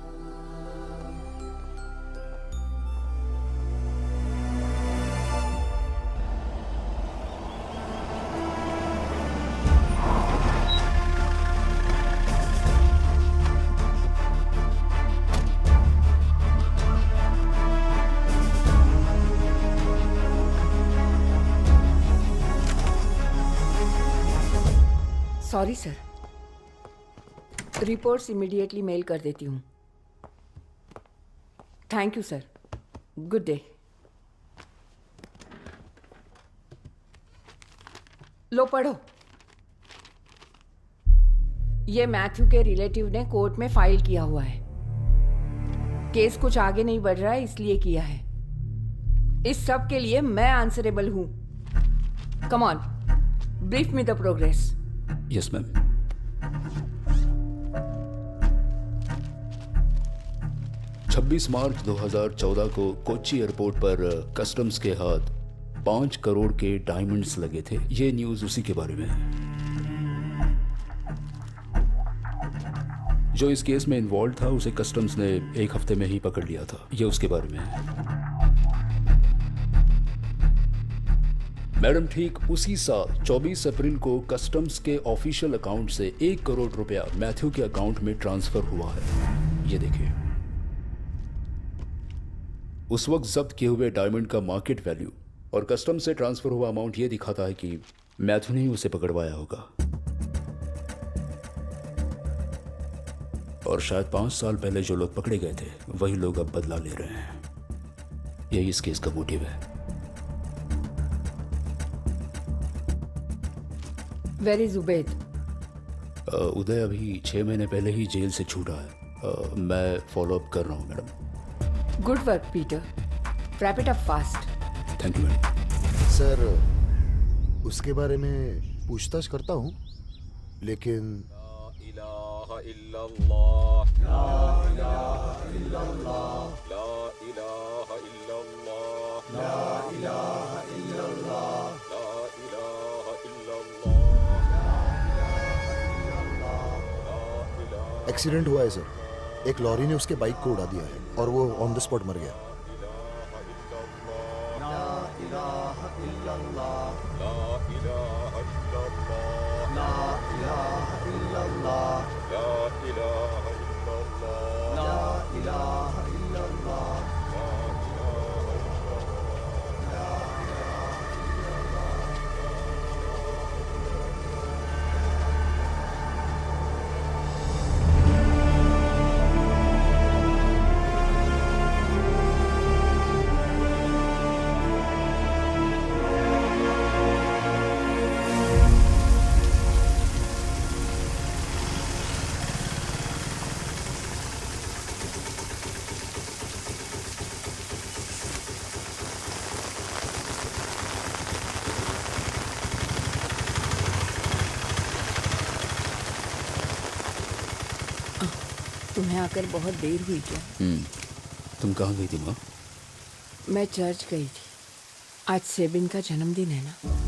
Sorry sir, reports immediately mail कर देती हूँ। Thank you sir, good day. लो पढ़ो। ये मैथ्यू के रिलेटिव ने कोर्ट में फाइल किया हुआ है। केस कुछ आगे नहीं बढ़ रहा है इसलिए किया है। इस सब के लिए मैं आंसरेबल हूं। Come on, brief me the progress. Yes ma'am. March 2014 को कोच्चि एयरपोर्ट पर कस्टम्स के हाथ 5 करोड़ के डायमंड्स लगे थे। ये न्यूज उसी के बारे में है। जो इस केस में इन्वॉल्व था उसे कस्टम्स ने 1 हफ्ते में ही पकड़ लिया था। ये उसके बारे में है। मैडम, ठीक उसी साल 24 अप्रैल को कस्टम्स के ऑफिशियल अकाउंट से 1 करोड़ रुपया मैथ्यू के अकाउंट में ट्रांसफर हुआ है। ये देखिए। उस वक्त जब्त किए हुए डायमंड का मार्केट वैल्यू और कस्टम से ट्रांसफर हुआ अमाउंट ये दिखाता है कि मैथ्यू ने ही उसे पकड़वाया होगा। और शायद 5 साल पहले जो लोग पकड़े गए थे वही लोग अब बदला ले रहे हैं। यही इस केस का मोटिव है। Where is Ubaid? उदय अभी 6 महीने पहले ही जेल से छूटा है। मैं फॉलो अप कर रहा हूँ madam. Good work Peter, wrap it up fast. Thank you madam. Sir, उसके बारे में पूछताछ करता हूँ, लेकिन एक्सीडेंट हुआ है सर। एक लॉरी ने उसके बाइक को उड़ा दिया है और वो ऑन द स्पॉट मर गया। तुम्हें आकर बहुत देर हुई क्या? तुम कहाँ गई थी माँ? मैं चर्च गई थी। आज सेबिन का जन्मदिन है ना।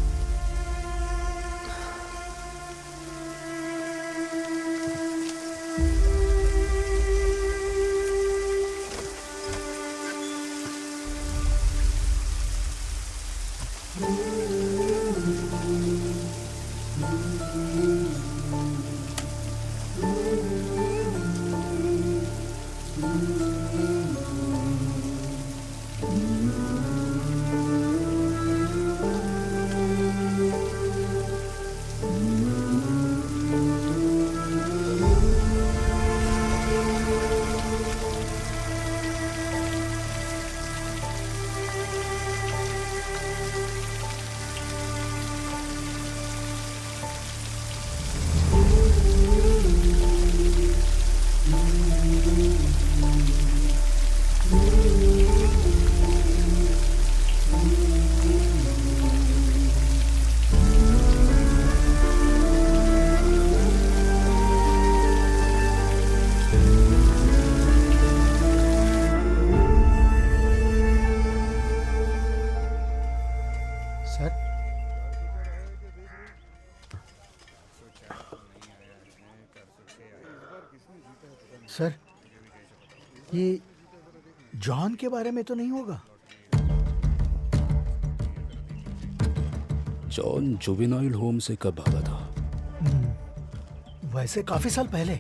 सर, ये जॉन के बारे में तो नहीं होगा? जॉन जुवेनाइल होम से कब भागा था? वैसे काफी साल पहले।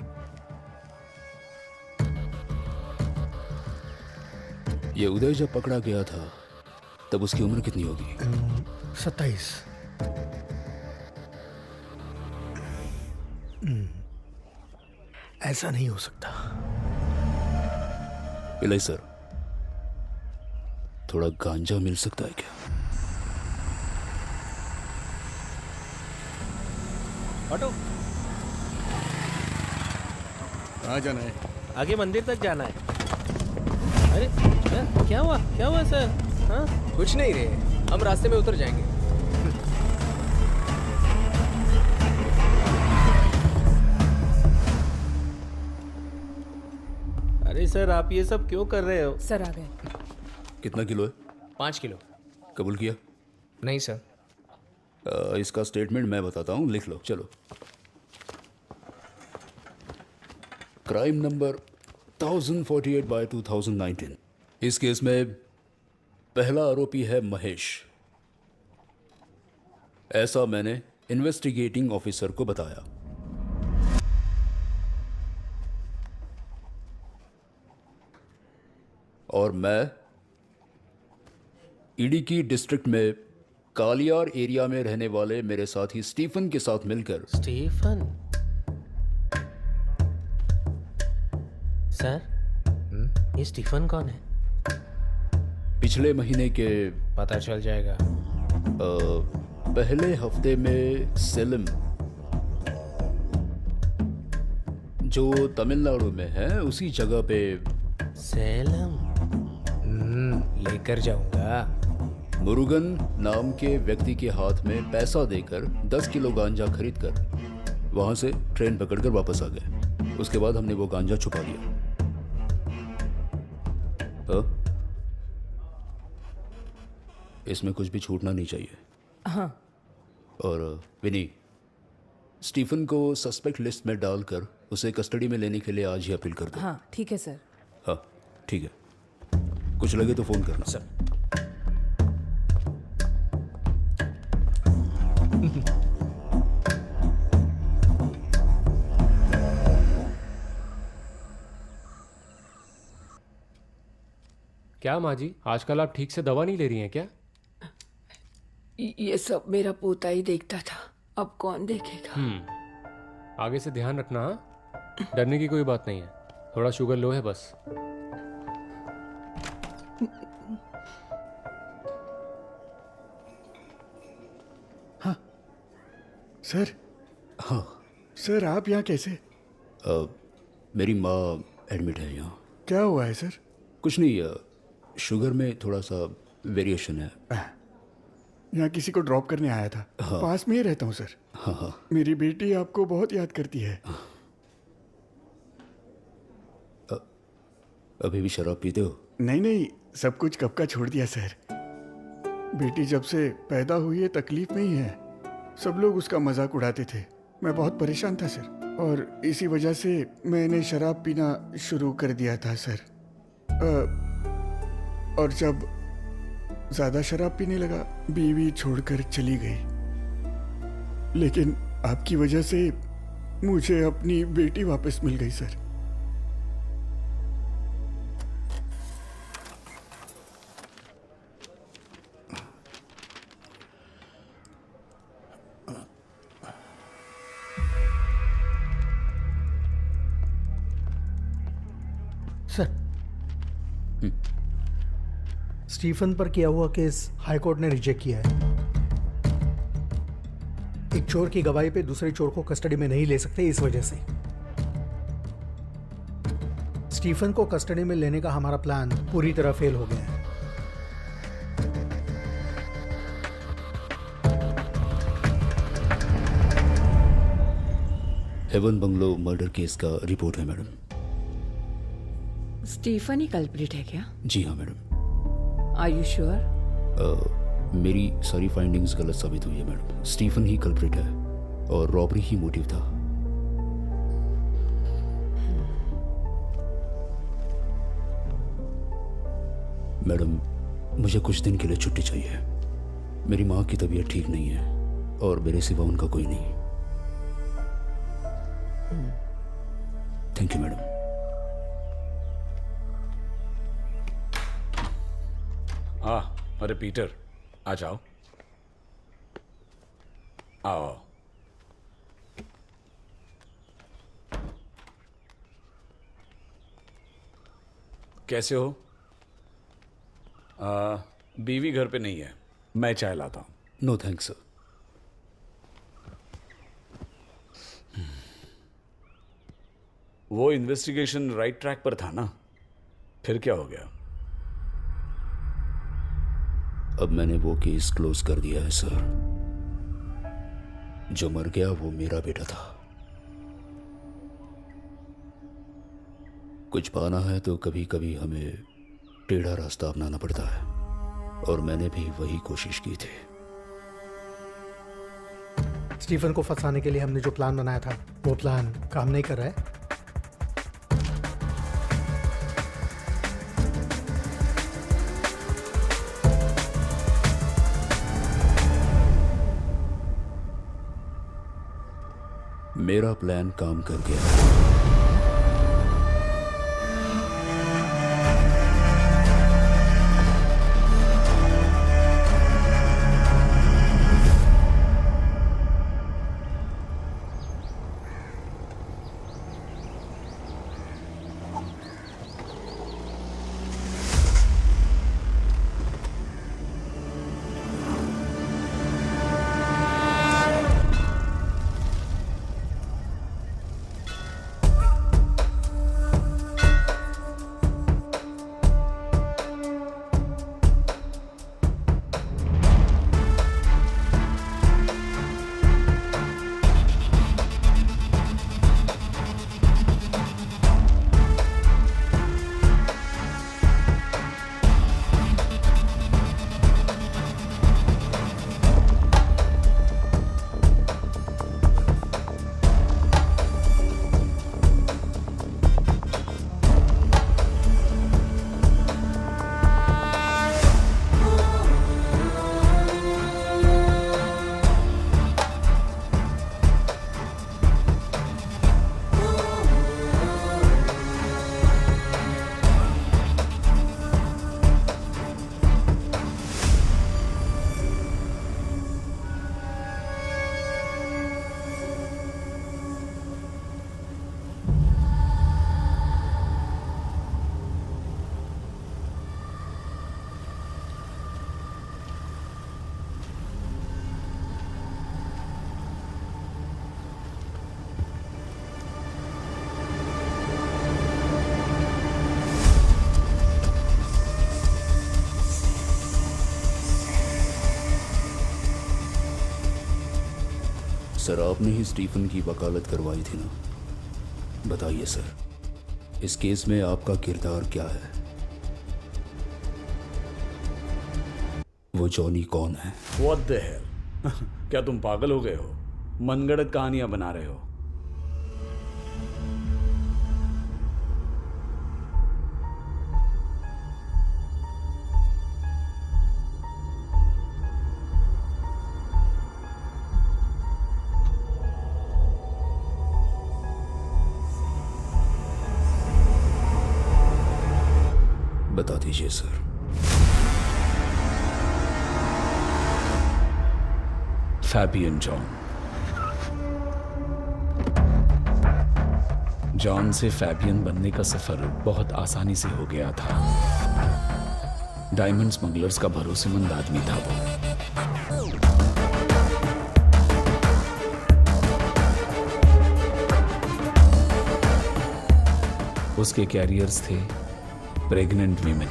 ये उदय जब पकड़ा गया था तब उसकी उम्र कितनी होगी? 27। ऐसा नहीं हो सकता। इलाई सर, थोड़ा गांजा मिल सकता है क्या? ऑटो, कहाँ जाना है? आगे मंदिर तक जाना है। अरे क्या हुआ सर? हाँ? कुछ नहीं रे, हम रास्ते में उतर जाएंगे। अरे सर, आप ये सब क्यों कर रहे हो? सर आ गए। कितना किलो है? 5 किलो। कबूल किया? नहीं सर। इसका स्टेटमेंट मैं बताता हूँ, लिख लो। चलो। Crime number 1048/2019। इस केस में पहला आरोपी है महेश। ऐसा मैंने इन्वेस्टिगेटिंग ऑफिसर को बताया। और मैं इडिकी डिस्ट्रिक्ट में कालियार एरिया में रहने वाले मेरे साथी स्टीफन के साथ मिलकर। स्टीफन? सर, ये स्टीफन कौन है? पिछले महीने के पता चल जाएगा। पहले हफ्ते में सेलम, जो तमिलनाडु में है, उसी जगह पे। सेलम? लेकर जाऊंगा। मुरुगन नाम के व्यक्ति के हाथ में पैसा देकर 10 किलो गांजा खरीदकर वहां से ट्रेन पकड़कर वापस आ गए। उसके बाद हमने वो गांजा छुपा लिया। इसमें कुछ भी छूटना नहीं चाहिए। हाँ। और विनी, स्टीफन को सस्पेक्ट लिस्ट में डालकर उसे कस्टडी में लेने के लिए आज ही अपील कर दो। हाँ ठीक है सर। हाँ ठीक है, कुछ लगे तो फोन करना। सर। क्या माँ जी, आजकल आप ठीक से दवा नहीं ले रही हैं क्या? ये सब मेरा पोता ही देखता था, अब कौन देखेगा। आगे से ध्यान रखना। हाँ, डरने की कोई बात नहीं है, थोड़ा शुगर लो है बस। हाँ सर। हाँ सर, आप यहाँ कैसे? मेरी माँ एडमिट है यहाँ। क्या हुआ है सर? कुछ नहीं, शुगर में थोड़ा सा वेरिएशन है। यहाँ किसी को ड्रॉप करने आया था। हाँ। पास में ही रहता हूँ सर। हाँ। मेरी बेटी आपको बहुत याद करती है। अभी भी शराब पीते हो? नहीं नहीं, सब कुछ कब का छोड़ दिया सर। बेटी जब से पैदा हुई है तकलीफ में ही है। सब लोग उसका मजाक उड़ाते थे। मैं बहुत परेशान था सर, और इसी वजह से मैंने शराब पीना शुरू कर दिया था सर। और जब ज्यादा शराब पीने लगा, बीवी छोड़कर चली गई। लेकिन आपकी वजह से मुझे अपनी बेटी वापस मिल गई सर। सर, स्टीफन पर किया हुआ केस हाईकोर्ट ने रिजेक्ट किया है। एक चोर की गवाही पे दूसरे चोर को कस्टडी में नहीं ले सकते, इस वजह से स्टीफन को कस्टडी में लेने का हमारा प्लान पूरी तरह फेल हो गया है। हेवन बंगलो मर्डर केस का रिपोर्ट है मैडम। स्टीफन ही कल्प्रिट है क्या? जी हाँ मैडम। Are you sure? मेरी सारी फाइंडिंग्स गलत साबित हुई है मैडम। स्टीफन ही कल्प्रिट है और रॉबरी ही मोटिव था। मैडम, मुझे कुछ दिन के लिए छुट्टी चाहिए। मेरी माँ की तबीयत ठीक नहीं है और मेरे सिवा उनका कोई नहीं। Thank you madam. हाँ, अरे पीटर, आ जाओ। आओ। कैसे हो? बीवी घर पे नहीं है, मैं चाय लाता हूं। No thanks sir. वो इन्वेस्टिगेशन राइट ट्रैक पर था ना? फिर क्या हो गया? अब मैंने वो केस क्लोज कर दिया है सर। जो मर गया वो मेरा बेटा था। कुछ पाना है तो कभी कभी हमें टेढ़ा रास्ता अपनाना पड़ता है, और मैंने भी वही कोशिश की थी। स्टीफन को फंसाने के लिए हमने जो प्लान बनाया था वो प्लान काम नहीं कर रहा है। मेरा प्लान काम कर गया। सर, आपने ही स्टीफन की वकालत करवाई थी ना? बताइए सर, इस केस में आपका किरदार क्या है? वो जॉनी कौन है? What the hell? क्या तुम पागल हो गए हो? मनगढ़ंत कहानियां बना रहे हो। बता दीजिए सर। फैबियन जॉन से फैबियन बनने का सफर बहुत आसानी से हो गया था। डायमंड स्मगलर्स का भरोसेमंद आदमी था वो। उसके कैरियर्स थे pregnant women.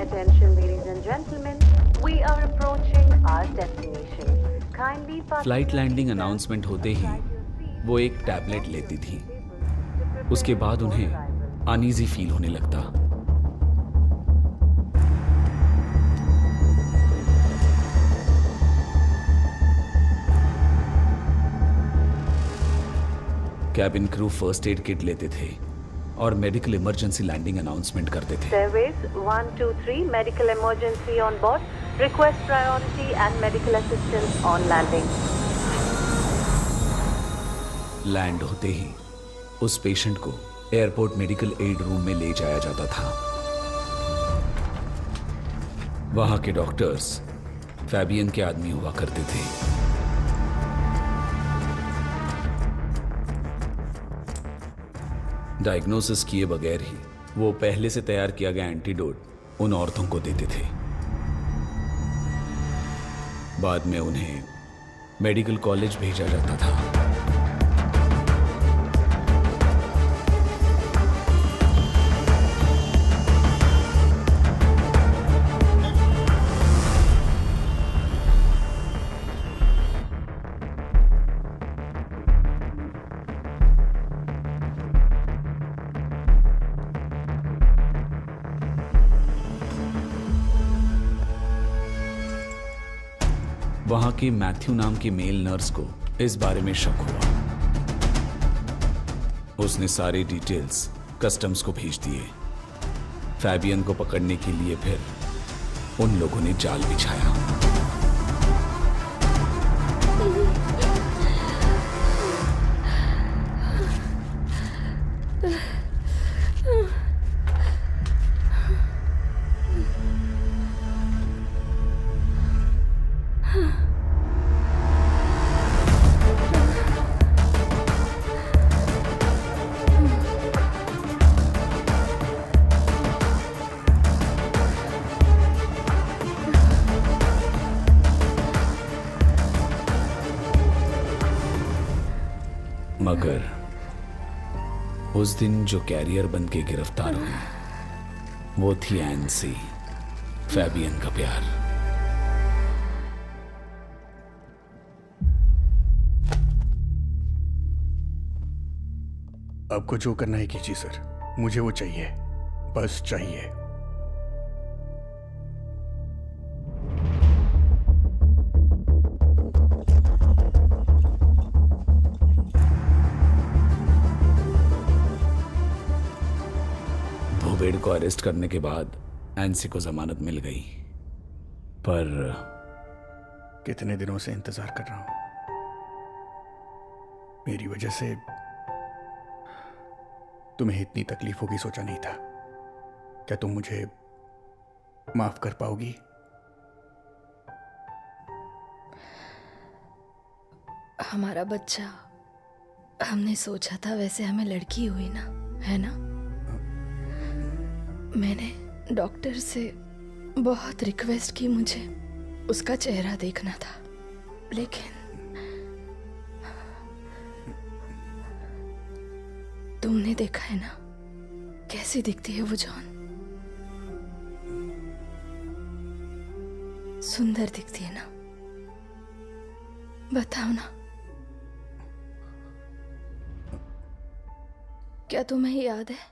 Attention ladies and gentlemen, we are approaching our destination. Kindly flight landing announcement होते ही वो एक टैबलेट लेती थी। उसके बाद उन्हें अनईजी फील होने लगता। Cabin crew first aid kit लेते थे और मेडिकल इमरजेंसी लैंडिंग अनाउंसमेंट करते थे। Service 123 medical emergency on board. Request priority and medical assistance on landing. Land होते ही उस पेशेंट को एयरपोर्ट मेडिकल एड रूम में ले जाया जाता था। वहां के डॉक्टर्स फैबियन के आदमी हुआ करते थे। डायग्नोसिस किए बगैर ही वो पहले से तैयार किया गया एंटीडोट उन औरतों को देते थे। बाद में उन्हें मेडिकल कॉलेज भेजा जाता था। वहां की मैथ्यू नाम की मेल नर्स को इस बारे में शक हुआ। उसने सारे डिटेल्स कस्टम्स को भेज दिए। फैबियन को पकड़ने के लिए फिर उन लोगों ने जाल बिछाया। मगर उस दिन जो कैरियर बन के गिरफ्तार हुई वो थी एनसी, फैबियन का प्यार। आपको जो करना है कीजिए सर, मुझे वो चाहिए, बस चाहिए। भोबेड को अरेस्ट करने के बाद एनसी को जमानत मिल गई, पर कितने दिनों से इंतजार कर रहा हूं। मेरी वजह से तुम्हें इतनी तकलीफ होगी सोचा नहीं था। क्या तुम मुझे माफ कर पाओगी? हमारा बच्चा, हमने सोचा था वैसे हमें लड़की हुई ना, है ना? मैंने डॉक्टर से बहुत रिक्वेस्ट की, मुझे उसका चेहरा देखना था, लेकिन तुमने देखा है ना कैसी दिखती है वो जॉन। सुंदर दिखती है ना? बताओ ना, क्या तुम्हें याद है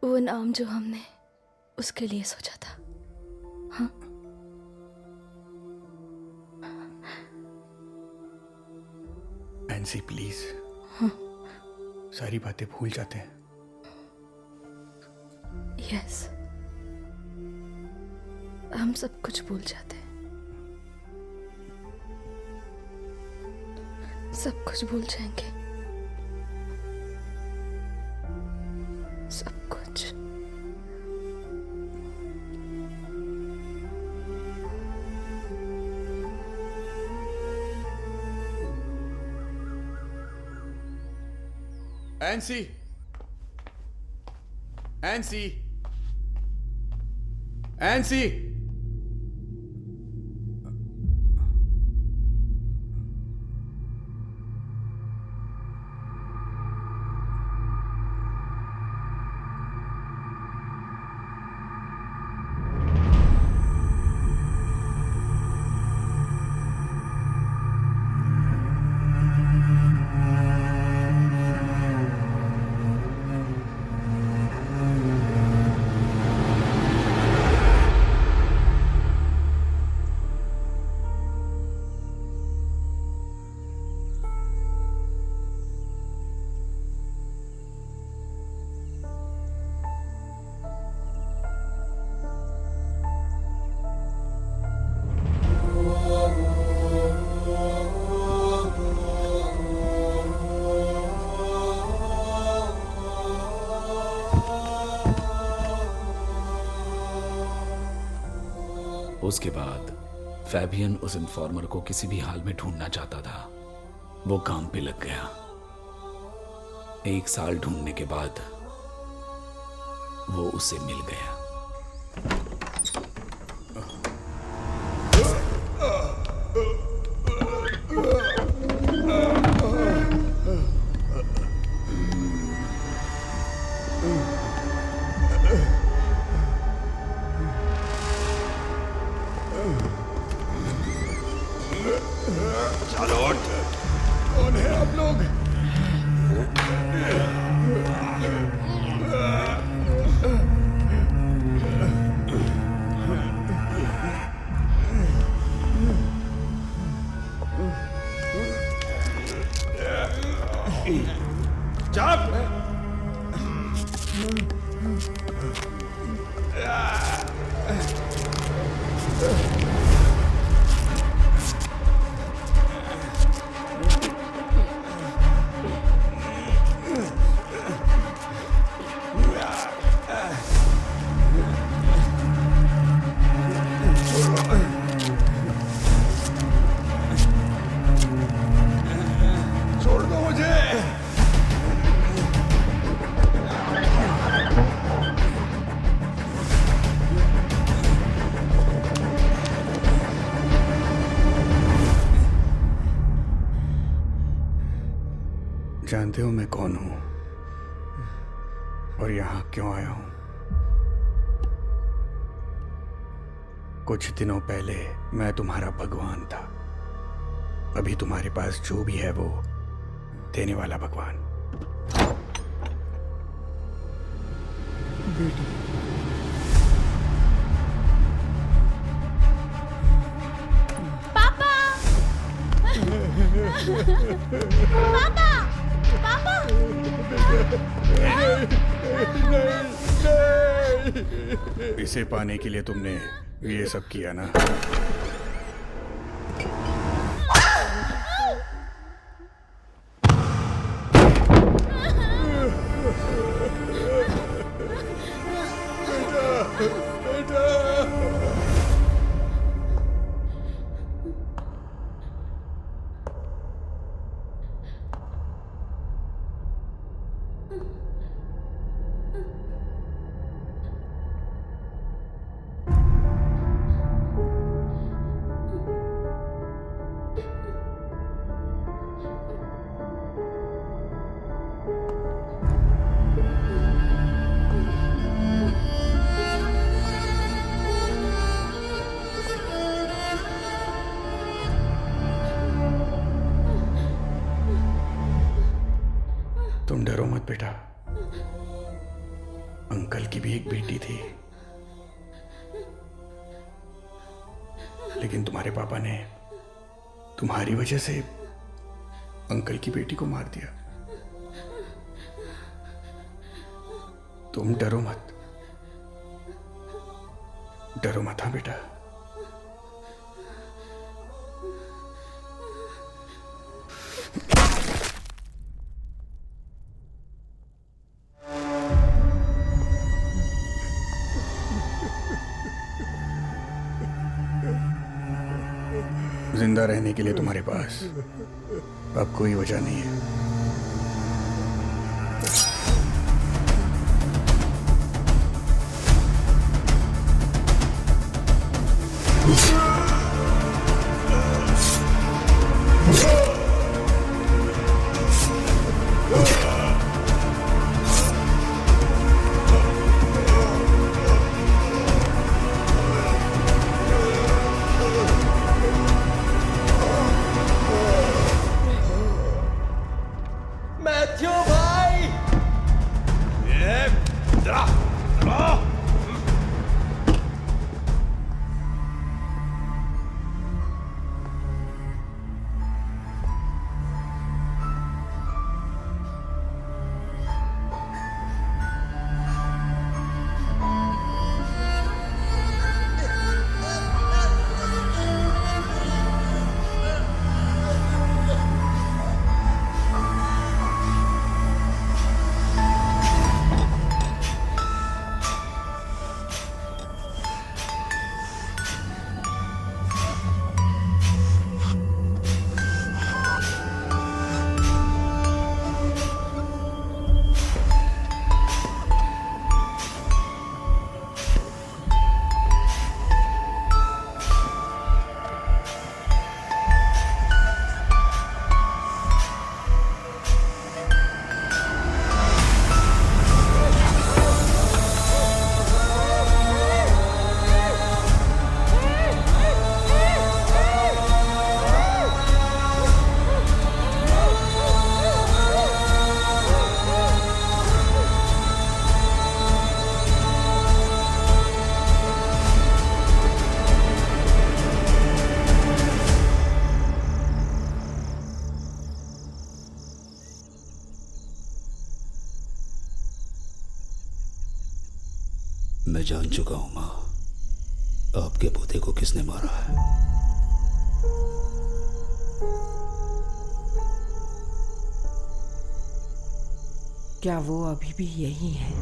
वो नाम जो हमने उसके लिए सोचा था? हाँ, एनसी प्लीज। हाँ। सारी बातें भूल जाते हैं। यस, हम सब कुछ भूल जाते हैं, सब कुछ भूल जाएंगे, सब कुछ। एनसी, एनसी, एनसी, उसके बाद फैबियन उस इन्फॉर्मर को किसी भी हाल में ढूंढना चाहता था। वो काम पे लग गया। 1 साल ढूंढने के बाद वो उसे मिल गया। कौन है आप लोग? छोड़ दो मुझे। जानते हो मैं कौन हूं और यहां क्यों आया हूं? कुछ दिनों पहले मैं तुम्हारा भगवान था। अभी तुम्हारे पास जो भी है वो देने वाला भगवान। बेटी, पापा! पापा! पापा! इसे पाने के लिए तुमने ये सब किया ना? तुम डरो मत बेटा। अंकल की भी एक बेटी थी, लेकिन तुम्हारे पापा ने तुम्हारी वजह से अंकल की बेटी को मार दिया। तुम डरो मत, डरो मत। हाँ बेटा। जिंदा रहने के लिए तुम्हारे पास अब कोई वजह नहीं है। मैं जान चुका हूं माँ, आपके पोते को किसने मारा है। क्या वो अभी भी यही है?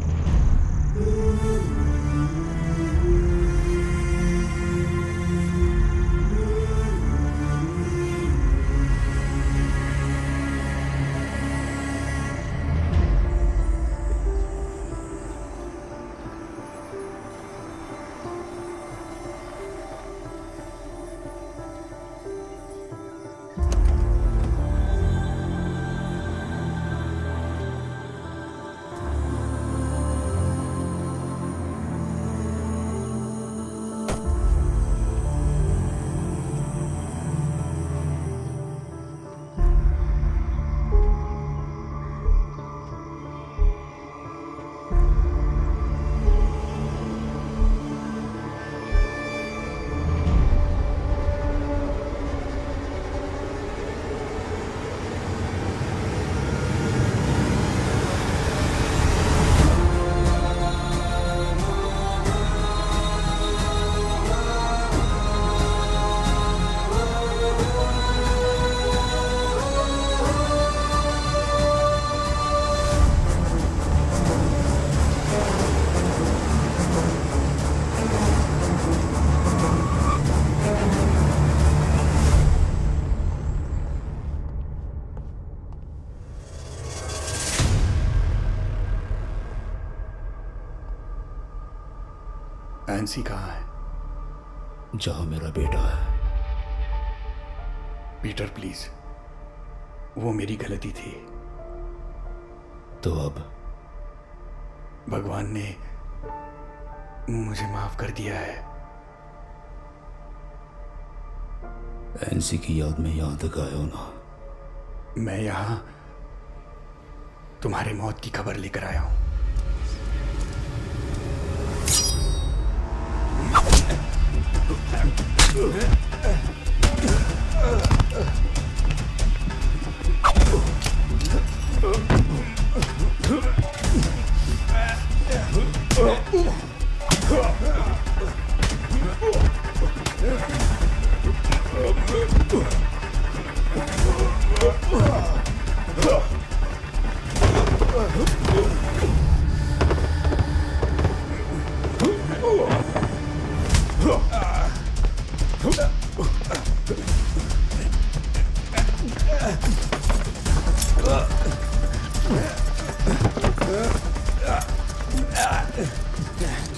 एनसी कहाँ है? जहां मेरा बेटा है। पीटर प्लीज, वो मेरी गलती थी। तो अब भगवान ने मुझे माफ कर दिया है। एनसी की याद में यहां तक आए हो ना? मैं यहां तुम्हारी मौत की खबर लेकर आया हूं।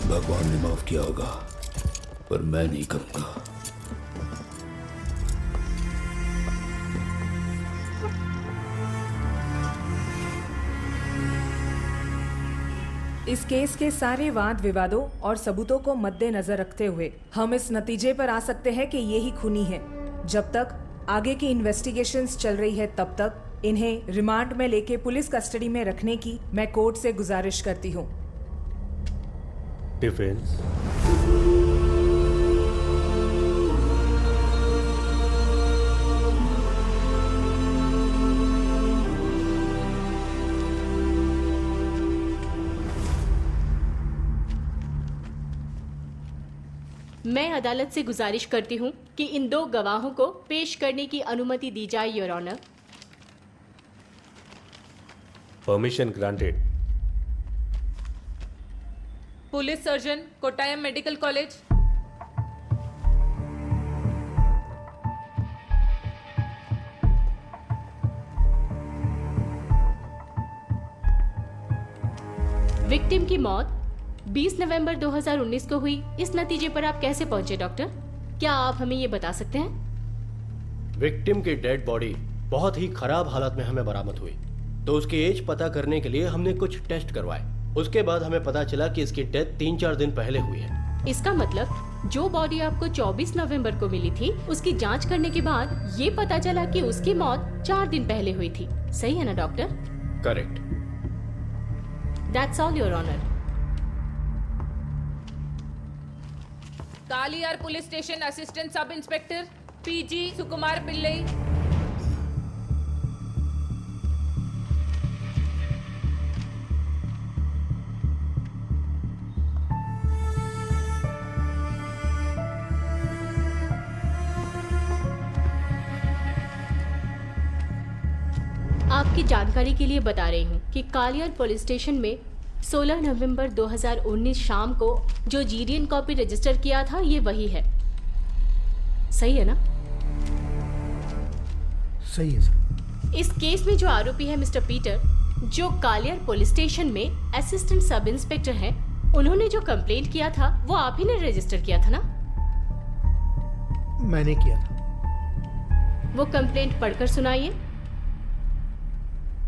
भगवान ने माफ किया होगा, पर मैं नहीं करूंगा। इस केस के सारे वाद विवादों और सबूतों को मद्देनजर रखते हुए हम इस नतीजे पर आ सकते हैं कि ये ही खूनी है। जब तक आगे की इन्वेस्टिगेशंस चल रही है तब तक इन्हें रिमांड में लेके पुलिस कस्टडी में रखने की मैं कोर्ट से गुजारिश करती हूँ। डिफेंस। मैं अदालत से गुजारिश करती हूँ कि इन दो गवाहों को पेश करने की अनुमति दी जाए, your honour. Permission granted. Police surgeon, Kottayam medical college. Victim की मौत 20 नवंबर 2019 को हुई। इस नतीजे पर आप कैसे पहुंचे डॉक्टर? क्या आप हमें ये बता सकते हैं? विक्टिम की डेड बॉडी बहुत ही खराब हालत में हमें बरामद हुई, तो उसकी एज पता करने के लिए हमने कुछ टेस्ट करवाए। उसके बाद हमें पता चला कि इसकी डेथ 3-4 दिन पहले हुई है। इसका मतलब जो बॉडी आपको 24 नवंबर को मिली थी, उसकी जांच करने के बाद ये पता चला कि उसकी मौत 4 दिन पहले हुई थी। सही है ना doctor? Correct. That's all your honour. Kaliyar police station assistant sub inspector PG Sukumar Pillai. आपकी जानकारी के लिए बता रही हूँ कि कालियर पुलिस स्टेशन में 16 नवंबर 2019 शाम को जो जीडीएन कॉपी रजिस्टर किया था ये वही है, सही है ना? सही है सर। इस केस में जो आरोपी है मिस्टर पीटर, जो कालियर पुलिस स्टेशन में असिस्टेंट सब इंस्पेक्टर हैं, उन्होंने जो कंप्लेंट किया था वो आप ही ने रजिस्टर किया था ना? मैंने किया था। वो कंप्लेंट पढ़कर सुनाइए।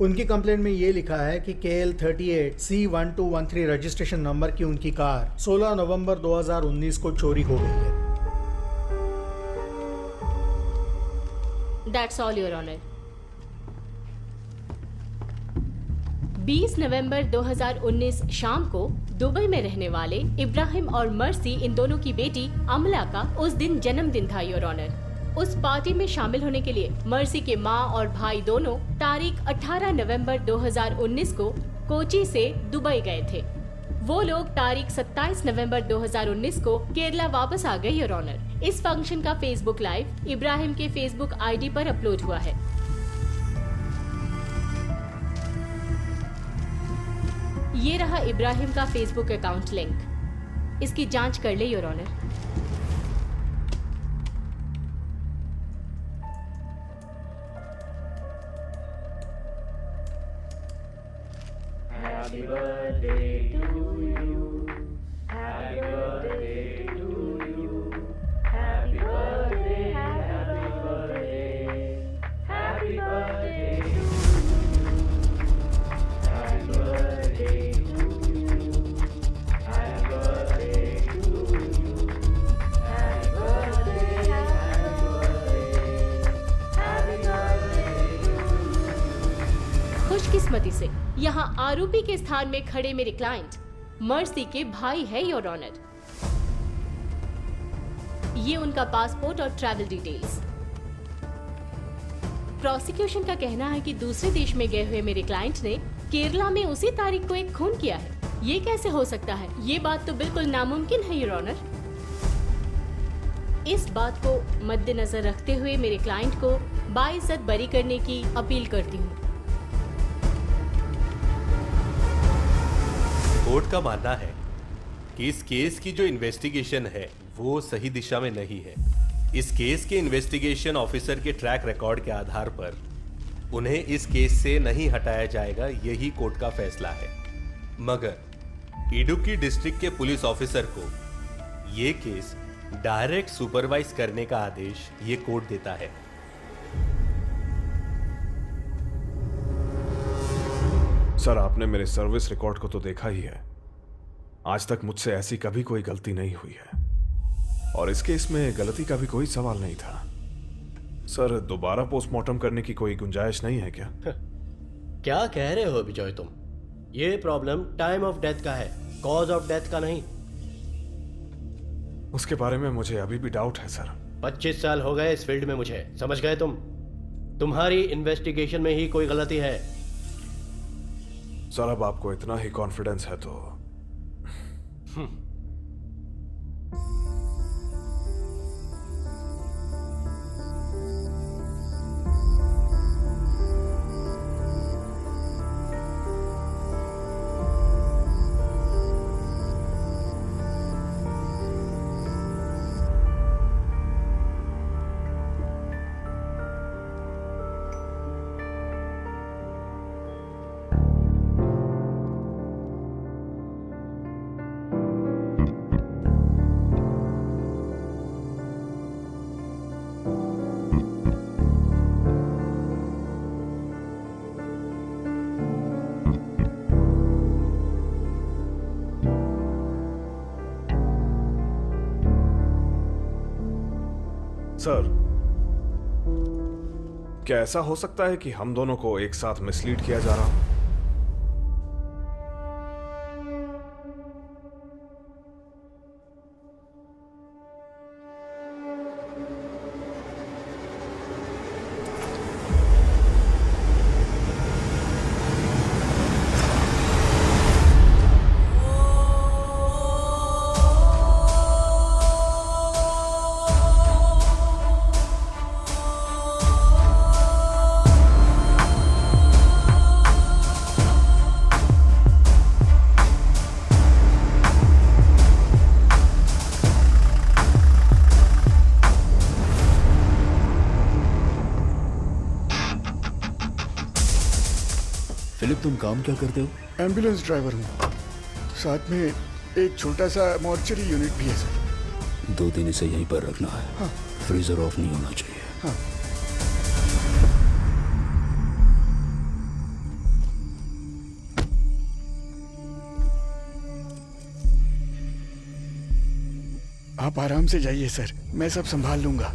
उनकी कंप्लेंट में ये लिखा है कि KL 38 C1213 रजिस्ट्रेशन नंबर की उनकी कार 16 नवंबर 2019 को चोरी हो गई है। That's all, Your Honor. 20 नवंबर 2019 शाम को दुबई में रहने वाले इब्राहिम और मर्सी, इन दोनों की बेटी अमला का उस दिन जन्मदिन था, योर ऑनर। उस पार्टी में शामिल होने के लिए मर्सी के माँ और भाई दोनों तारीख 18 नवंबर 2019 को कोची से दुबई गए थे। वो लोग तारीख 27 नवंबर 2019 को केरला वापस आ गए, योर ऑनर। इस फंक्शन का फेसबुक लाइव इब्राहिम के फेसबुक आईडी पर अपलोड हुआ है। ये रहा इब्राहिम का फेसबुक अकाउंट लिंक, इसकी जांच कर ले, your honour. Happy birthday to you. Happy birthday to you. Happy birthday, happy birthday. Happy birthday to you. Happy birthday to you. Happy birthday to you. Happy birthday, happy birthday. Happy birthday to you. खुशकिस्मती से यहाँ आरोपी के स्थान में खड़े मेरे client mercy के भाई है, योर ऑनर। ये उनका पासपोर्ट और ट्रैवल डिटेल्स। प्रोसिक्यूशन का कहना है कि दूसरे देश में गए हुए मेरे क्लाइंट ने केरला में उसी तारीख को एक खून किया है। ये कैसे हो सकता है? ये बात तो बिल्कुल नामुमकिन है, योर ऑनर। इस बात को मद्देनजर रखते हुए मेरे क्लाइंट को बाइज्जत बरी करने की अपील करती हूँ। कोर्ट का मानना है कि इस केस की जो इन्वेस्टिगेशन है वो सही दिशा में नहीं है। इस केस के इन्वेस्टिगेशन ऑफिसर के ट्रैक रिकॉर्ड के आधार पर उन्हें इस केस से नहीं हटाया जाएगा, यही कोर्ट का फैसला है। मगर इडुक्की डिस्ट्रिक्ट के पुलिस ऑफिसर को ये केस डायरेक्ट सुपरवाइज करने का आदेश ये कोर्ट देता है। सर, आपने मेरे सर्विस रिकॉर्ड को तो देखा ही है। आज तक मुझसे ऐसी कभी कोई गलती नहीं हुई है और इस केस में गलती का भी कोई सवाल नहीं था। सर, दोबारा पोस्टमार्टम करने की कोई गुंजाइश नहीं है क्या? क्या कह रहे हो विजय तुम? ये प्रॉब्लम टाइम ऑफ डेथ का है, कॉज ऑफ डेथ का नहीं। उसके बारे में मुझे अभी भी डाउट है सर। 25 साल हो गए इस फील्ड में मुझे, समझ गए तुम? तुम्हारी इन्वेस्टिगेशन में ही कोई गलती है। सर, अब आपको इतना ही कॉन्फिडेंस है तो सर, क्या ऐसा हो सकता है कि हम दोनों को एक साथ मिसलीड किया जा रहा हो? फिलिप, तुम काम क्या करते हो? एम्बुलेंस ड्राइवर हूँ, साथ में एक छोटा सा मॉर्चरी यूनिट भी है सर। 2 दिन इसे यहीं पर रखना है। हाँ। फ्रीजर ऑफ नहीं होना चाहिए। हाँ। आप आराम से जाइए सर, मैं सब संभाल लूंगा।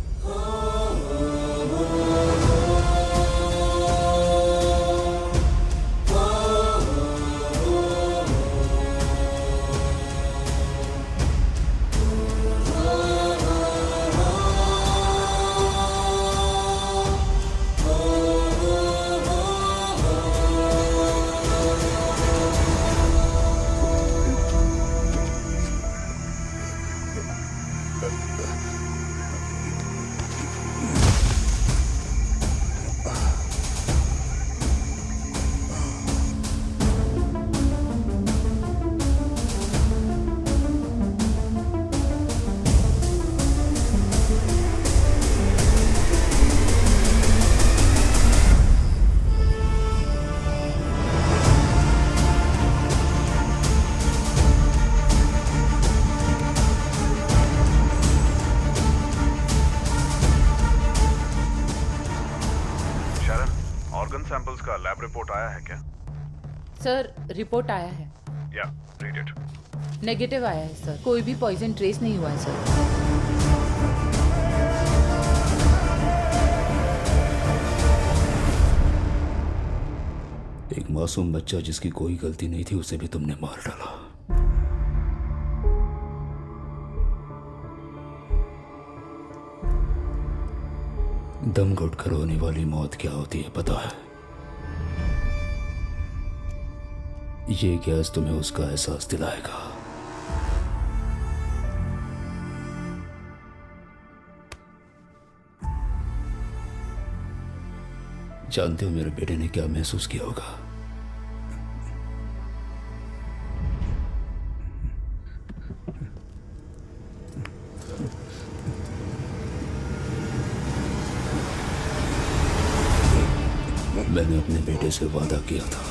सैंपल्स का लैब रिपोर्ट आया है क्या? सर, रिपोर्ट आया है। या, रीड इट। नेगेटिव आया है सर, कोई भी पॉइजन ट्रेस नहीं हुआ है सर। एक मासूम बच्चा जिसकी कोई गलती नहीं थी, उसे भी तुमने मार डाला। दम घुटकर होने वाली मौत क्या होती है पता है? ये गैस तुम्हें उसका एहसास दिलाएगा। जानते हो मेरे बेटे ने क्या महसूस किया होगा? मैंने अपने बेटे से वादा किया था